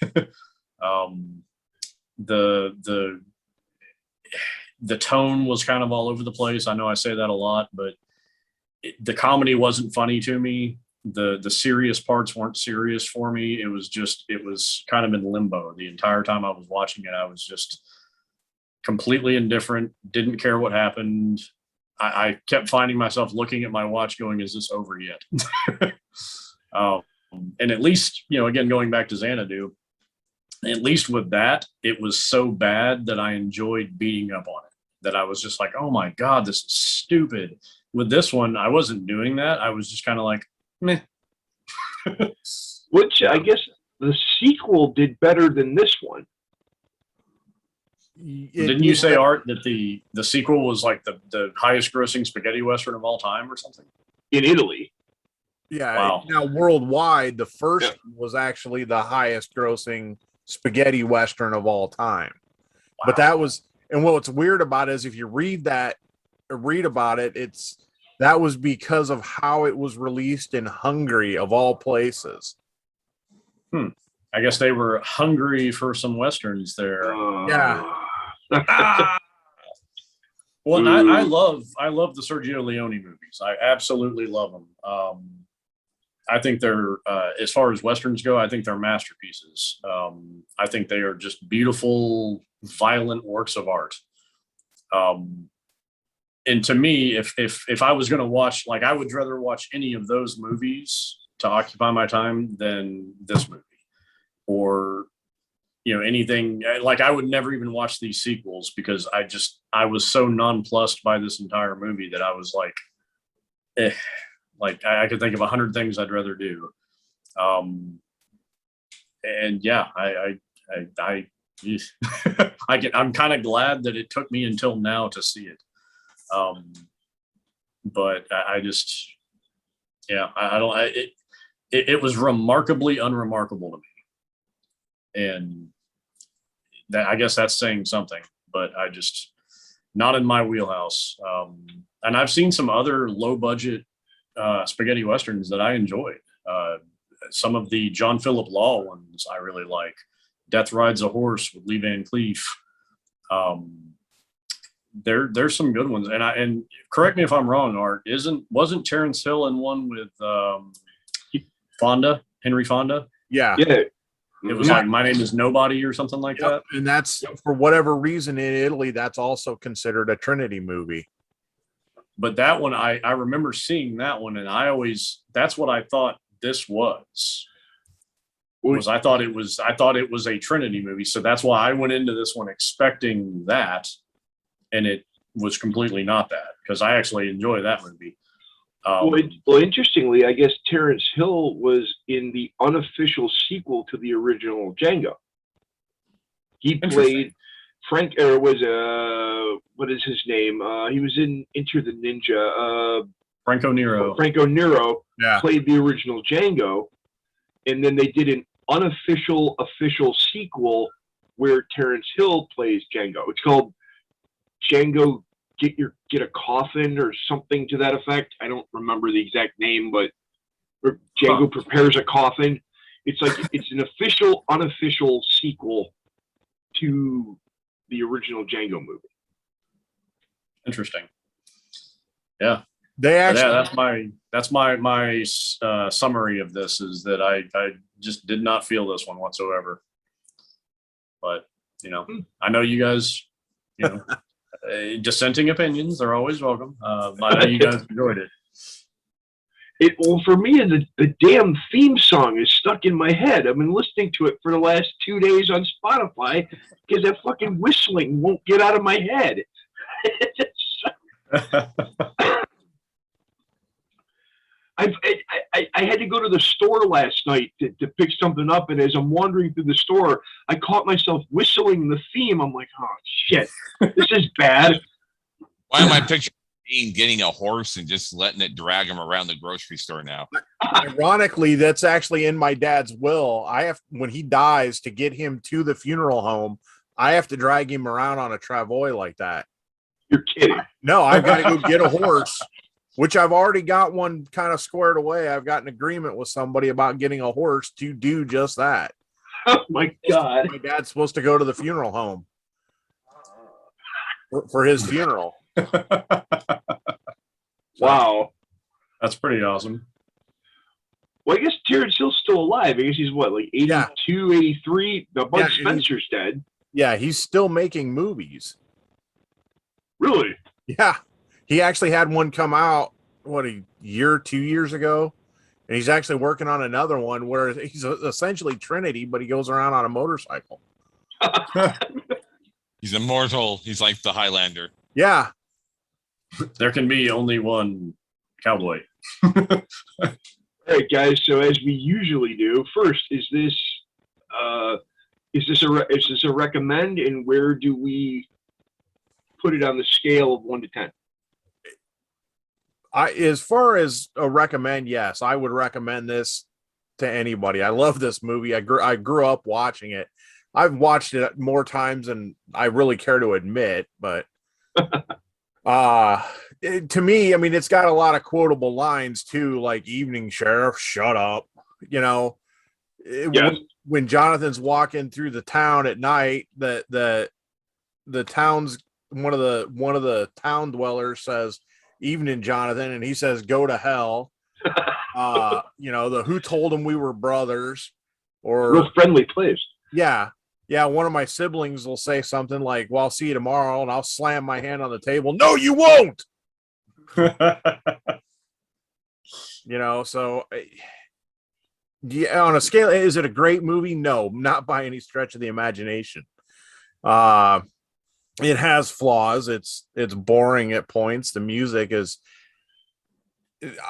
The tone was kind of all over the place. I know I say that a lot, but the comedy wasn't funny to me. The serious parts weren't serious for me. It was kind of in limbo the entire time I was watching it. I was just completely indifferent, didn't care what happened. I kept finding myself looking at my watch going, is this over yet? And at least, again, going back to Xanadu, at least with that, it was so bad that I enjoyed beating up on it, that I was just like, oh my God, this is stupid. With this one, I wasn't doing that. I was just kind of like, meh. Which I guess the sequel did better than this one. Didn't you say, Art, that the sequel was like the highest grossing spaghetti Western of all time or something? In Italy. Yeah. Wow. Now, worldwide, the first was actually the highest grossing spaghetti Western of all time. Wow. But that was, and what's weird about it is if you read about it, that was because of how it was released in Hungary, of all places. I guess they were hungry for some Westerns there. Yeah. Well, I love the Sergio Leone movies. I absolutely love them. I think they're, as far as Westerns go, I think they're masterpieces. I think they are just beautiful, violent works of art. And to me, if I was going to watch, like, I would rather watch any of those movies to occupy my time than this movie, or, anything. Like, I would never even watch these sequels because I was so nonplussed by this entire movie that I was like, like I could think of 100 things I'd rather do. And yeah, I'm kind of glad that it took me until now to see it. But I just, yeah, it was remarkably unremarkable to me. And that, I guess that's saying something, but not in my wheelhouse. And I've seen some other low budget spaghetti Westerns that I enjoyed. Some of the John Philip Law ones I really like. Death Rides a Horse with Lee Van Cleef. There's some good ones. And correct me if I'm wrong, Art, wasn't Terrence Hill in one with Henry Fonda? Yeah. Yeah. It was like My Name is Nobody or something like that. And that's, for whatever reason, in Italy, that's also considered a Trinity movie. But that one, I remember seeing that one, and that's what I thought this was. I thought it was a Trinity movie. So that's why I went into this one expecting that. and it was completely not that, because I actually enjoy that movie. Well, interestingly, I guess Terrence Hill was in the unofficial sequel to the original Django. He played Frank, or was what is his name? He was in Enter the Ninja. Franco Nero. Franco Nero Yeah. played the original Django, and then they did an unofficial official sequel where Terrence Hill plays Django. It's called Django Get a Coffin or something to that effect. I don't remember the exact name, but Django prepares a coffin. It's like it's an official unofficial sequel to the original Django movie. Interesting. Yeah. They actually that's my summary of this, is that I just did not feel this one whatsoever. But I know you guys, dissenting opinions are always welcome. But I know you guys enjoyed it. Well, for me, the damn theme song is stuck in my head. I've been listening to it for the last 2 days on Spotify because that fucking whistling won't get out of my head. I had to go to the store last night to pick something up, and as I'm wandering through the store, I caught myself whistling the theme. I'm like, oh shit, this is bad. Why am I picturing Dean getting a horse and just letting it drag him around the grocery store now? Ironically, that's actually in my dad's will. When he dies, to get him to the funeral home, I have to drag him around on a travois like that. You're kidding. No, I've got to go get a horse, which I've already got one kind of squared away. I've got an agreement with somebody about getting a horse to do just that. Oh my God. My dad's supposed to go to the funeral home for his funeral. Wow. That's pretty awesome. Well, I guess Terrence Hill's still alive. I guess he's what, like 82, 83? Now, Bud Spencer's dead. Yeah, he's still making movies. Really? Yeah. He actually had one come out, a year, 2 years ago. And he's actually working on another one where he's essentially Trinity, but he goes around on a motorcycle. He's immortal. He's like the Highlander. Yeah. There can be only one cowboy. All right, guys. So as we usually do, first, is this a recommend, and where do we put it on the scale of 1 to 10? As far as a recommend, yes, I would recommend this to anybody. I love this movie. I grew up watching it. I've watched it more times than I really care to admit, but to me, I mean, it's got a lot of quotable lines too, like "Evening, Sheriff, shut up." When Jonathan's walking through the town at night, the town's one of the town dwellers says, "Evening, Jonathan," and he says, "Go to hell." The "Who told him we were brothers?" Or real friendly place. Yeah. One of my siblings will say something like, "Well, I'll see you tomorrow," and I'll slam my hand on the table. "No, you won't." So on a scale, is it a great movie? No, not by any stretch of the imagination. It has flaws. It's boring at points. The music is,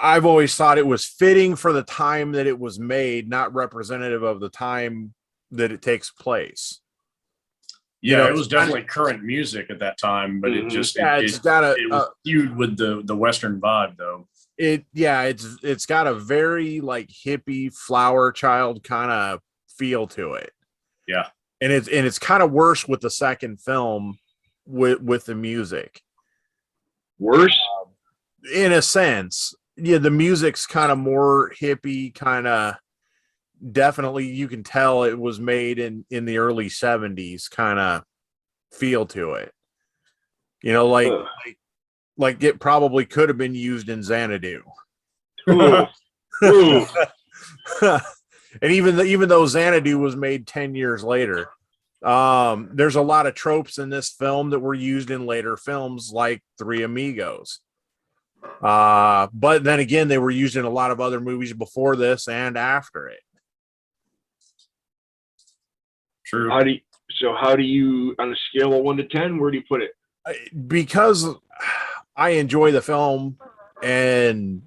I've always thought it was fitting for the time that it was made, not representative of the time that it takes place. Yeah, it was definitely current music at that time, but it just it was skewed with the Western vibe, though. It's got a very like hippie flower child kind of feel to it. Yeah, and it's kind of worse with the second film with the music. Worse, in a sense. Yeah, the music's kind of more hippie, kind of. Definitely, you can tell it was made in the early 70s kind of feel to it. Like it probably could have been used in Xanadu. Ooh. Ooh. And even though Xanadu was made 10 years later, there's a lot of tropes in this film that were used in later films like Three Amigos. But then again, they were used in a lot of other movies before this and after it. True. How do you, on a scale of 1 to 10, where do you put it? because I enjoy the film, and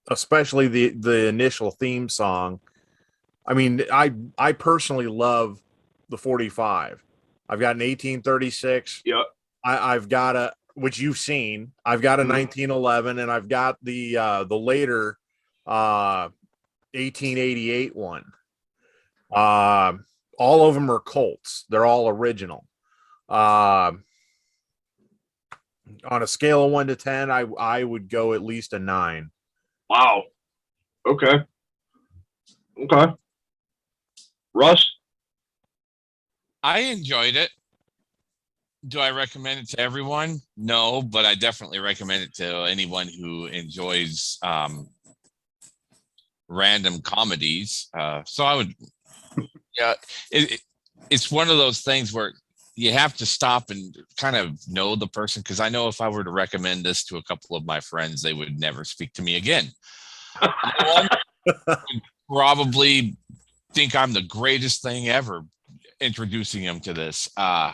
especially the initial theme song. I mean, I personally love the 45. I've got an 1836. Yeah. I've got a, which you've seen. I've got a Mhm. 1911, and I've got the later 1888 one. All of them are Colts. They're all original. On a scale of 1 to 10, I would go at least a 9. Wow. Okay. Okay. Russ? I enjoyed it. Do I recommend it to everyone? No, but I definitely recommend it to anyone who enjoys random comedies. So I would, yeah, it's one of those things where you have to stop and kind of know the person, because I know if I were to recommend this to a couple of my friends, they would never speak to me again. One would probably think I'm the greatest thing ever introducing them to this. On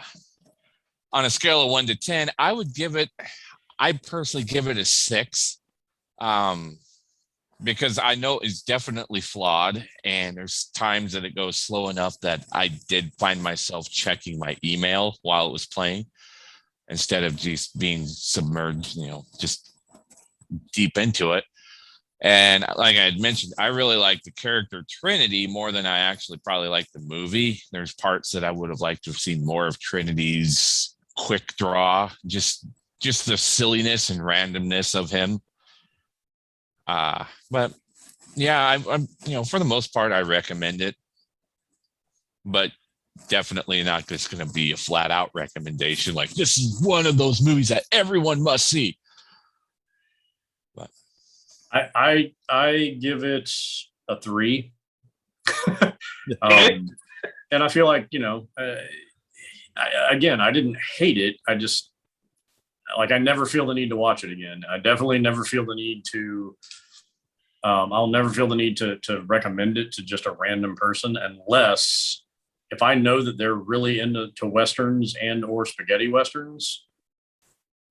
a scale of 1 to 10, I personally give it a 6. Because I know it's definitely flawed, and there's times that it goes slow enough that I did find myself checking my email while it was playing instead of just being submerged, just deep into it. And like I had mentioned, I really like the character Trinity more than I actually probably like the movie. There's parts that I would have liked to have seen more of Trinity's quick draw, just the silliness and randomness of him. But yeah, I'm for the most part, I recommend it, but definitely not just going to be a flat out recommendation. Like, this is one of those movies that everyone must see. But I give it a 3. And I feel like, I didn't hate it. I just, I never feel the need to watch it again. I definitely never feel the need to, I'll never feel the need to recommend it to just a random person, unless if I know that they're really into Westerns and or spaghetti Westerns,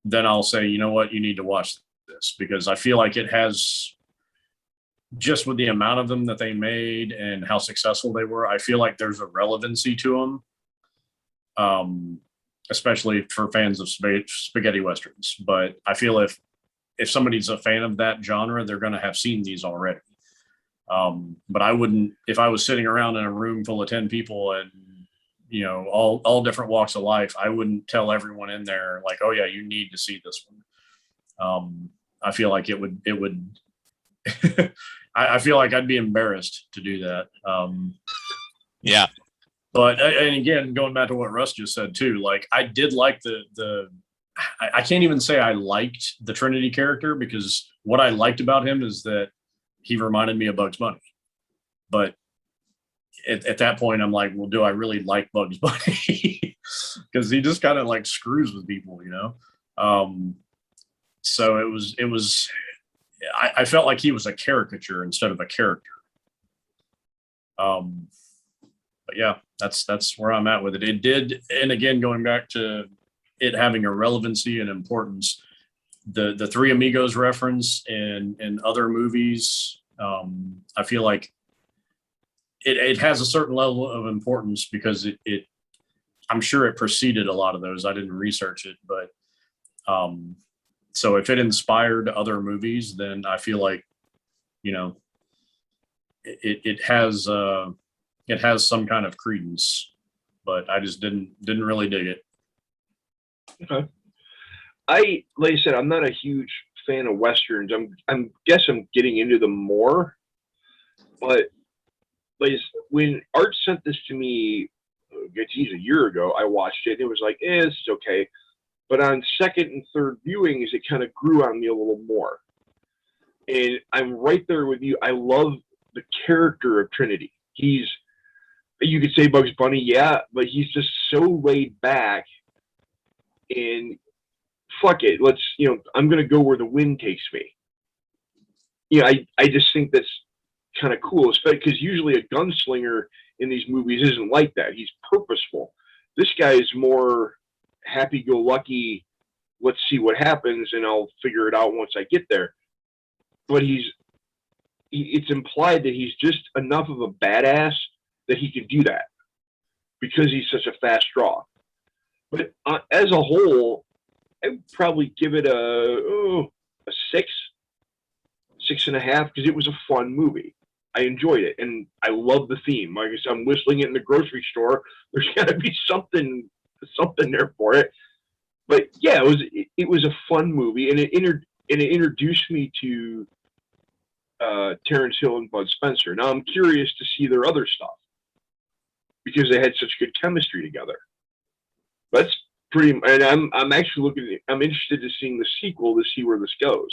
then I'll say, you know what, you need to watch this, because I feel like it has, just with the amount of them that they made and how successful they were, I feel like there's a relevancy to them. Especially for fans of spaghetti Westerns. But I feel if somebody's a fan of that genre, they're going to have seen these already. But I wouldn't, if I was sitting around in a room full of 10 people and, all different walks of life, I wouldn't tell everyone in there like, oh yeah, you need to see this one. I feel like it would, I feel like I'd be embarrassed to do that. yeah, But, and again, going back to what Russ just said too, like I did like I can't even say I liked the Trinity character, because what I liked about him is that he reminded me of Bugs Bunny. But at that point, I'm like, well, do I really like Bugs Bunny? Because he just kind of like screws with people, So it was, I felt like he was a caricature instead of a character. But yeah, that's where I'm at with it. It did, and again, going back to it having a relevancy and importance, the Three Amigos reference in other movies, I feel like it has a certain level of importance, because it I'm sure it preceded a lot of those. I didn't research it, but so if it inspired other movies, then I feel like it has some kind of credence, but I just didn't really dig it. Okay. Like I said, I'm not a huge fan of Westerns. I'm getting into them more, but like when Art sent this to me, geez, a year ago, I watched it and it was like, it's okay. But on second and third viewings, it kind of grew on me a little more. And I'm right there with you. I love the character of Trinity. You could say Bugs Bunny, yeah, but he's just so laid back, and fuck it, I'm going to go where the wind takes me. I just think that's kind of cool, especially because usually a gunslinger in these movies isn't like that. He's purposeful. This guy is more happy-go-lucky, let's see what happens, and I'll figure it out once I get there. But it's implied that he's just enough of a badass that he can do that because he's such a fast draw. But as a whole, I'd probably give it a 6.5, because it was a fun movie. I enjoyed it, and I love the theme. Like I said, I'm whistling it in the grocery store. There's got to be something there for it. But yeah, it was a fun movie, and it introduced me to Terrence Hill and Bud Spencer. Now I'm curious to see their other stuff because they had such good chemistry together. That's pretty. And I'm actually I'm interested to seeing the sequel to see where this goes.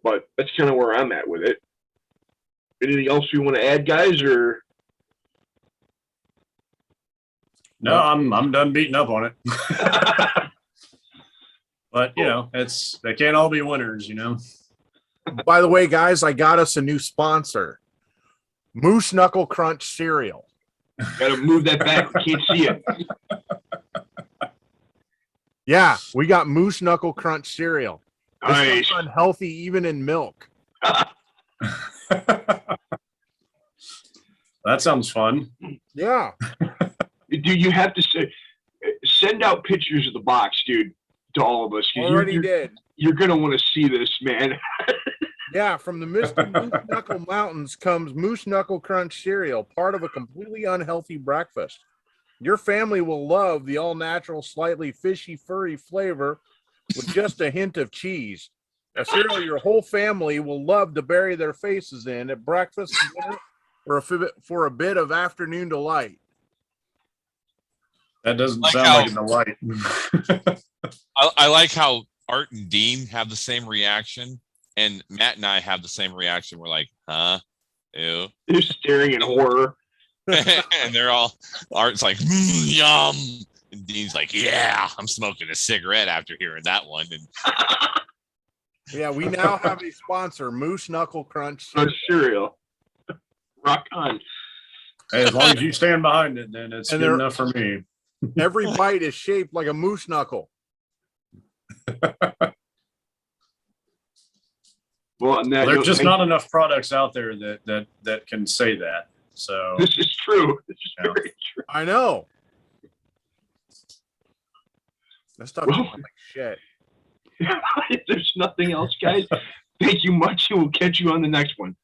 But that's kind of where I'm at with it. Anything else you want to add, guys, or? No, I'm done beating up on it. But they can't all be winners, By the way, guys, I got us a new sponsor. Moose Knuckle Crunch cereal. Got to move that back. We can't see it. Yeah, we got Moose Knuckle Crunch cereal. Nice. It's unhealthy even in milk. That sounds fun. Yeah. Dude, you have to send out pictures of the box, dude, to all of us. Already did. You're going to want to see this, man. Yeah, from the Misty Moose Knuckle Mountains comes Moose Knuckle Crunch cereal, part of a completely unhealthy breakfast. Your family will love the all-natural, slightly fishy, furry flavor with just a hint of cheese. A cereal your whole family will love to bury their faces in at breakfast, dinner, or for a bit of afternoon delight. That doesn't Like sound how- like a delight. I like how Art and Dean have the same reaction, and Matt and I have the same reaction. We're like, huh? Ew. They're staring in horror. And they're all, Art's like, yum. And Dean's like, yeah, I'm smoking a cigarette after hearing that one. And Yeah, we now have a sponsor, Moose Knuckle Crunch. Cereal. Rock on. Hey, as long as you stand behind it, then it's And good they're- enough for me. Every bite is shaped like a moose knuckle. Well, and that, There's just not enough products out there that can say that. So This is true. This is Yeah. very true. I know. That stuff Well- tastes like shit. If there's nothing else, guys, thank you much, and we'll catch you on the next one.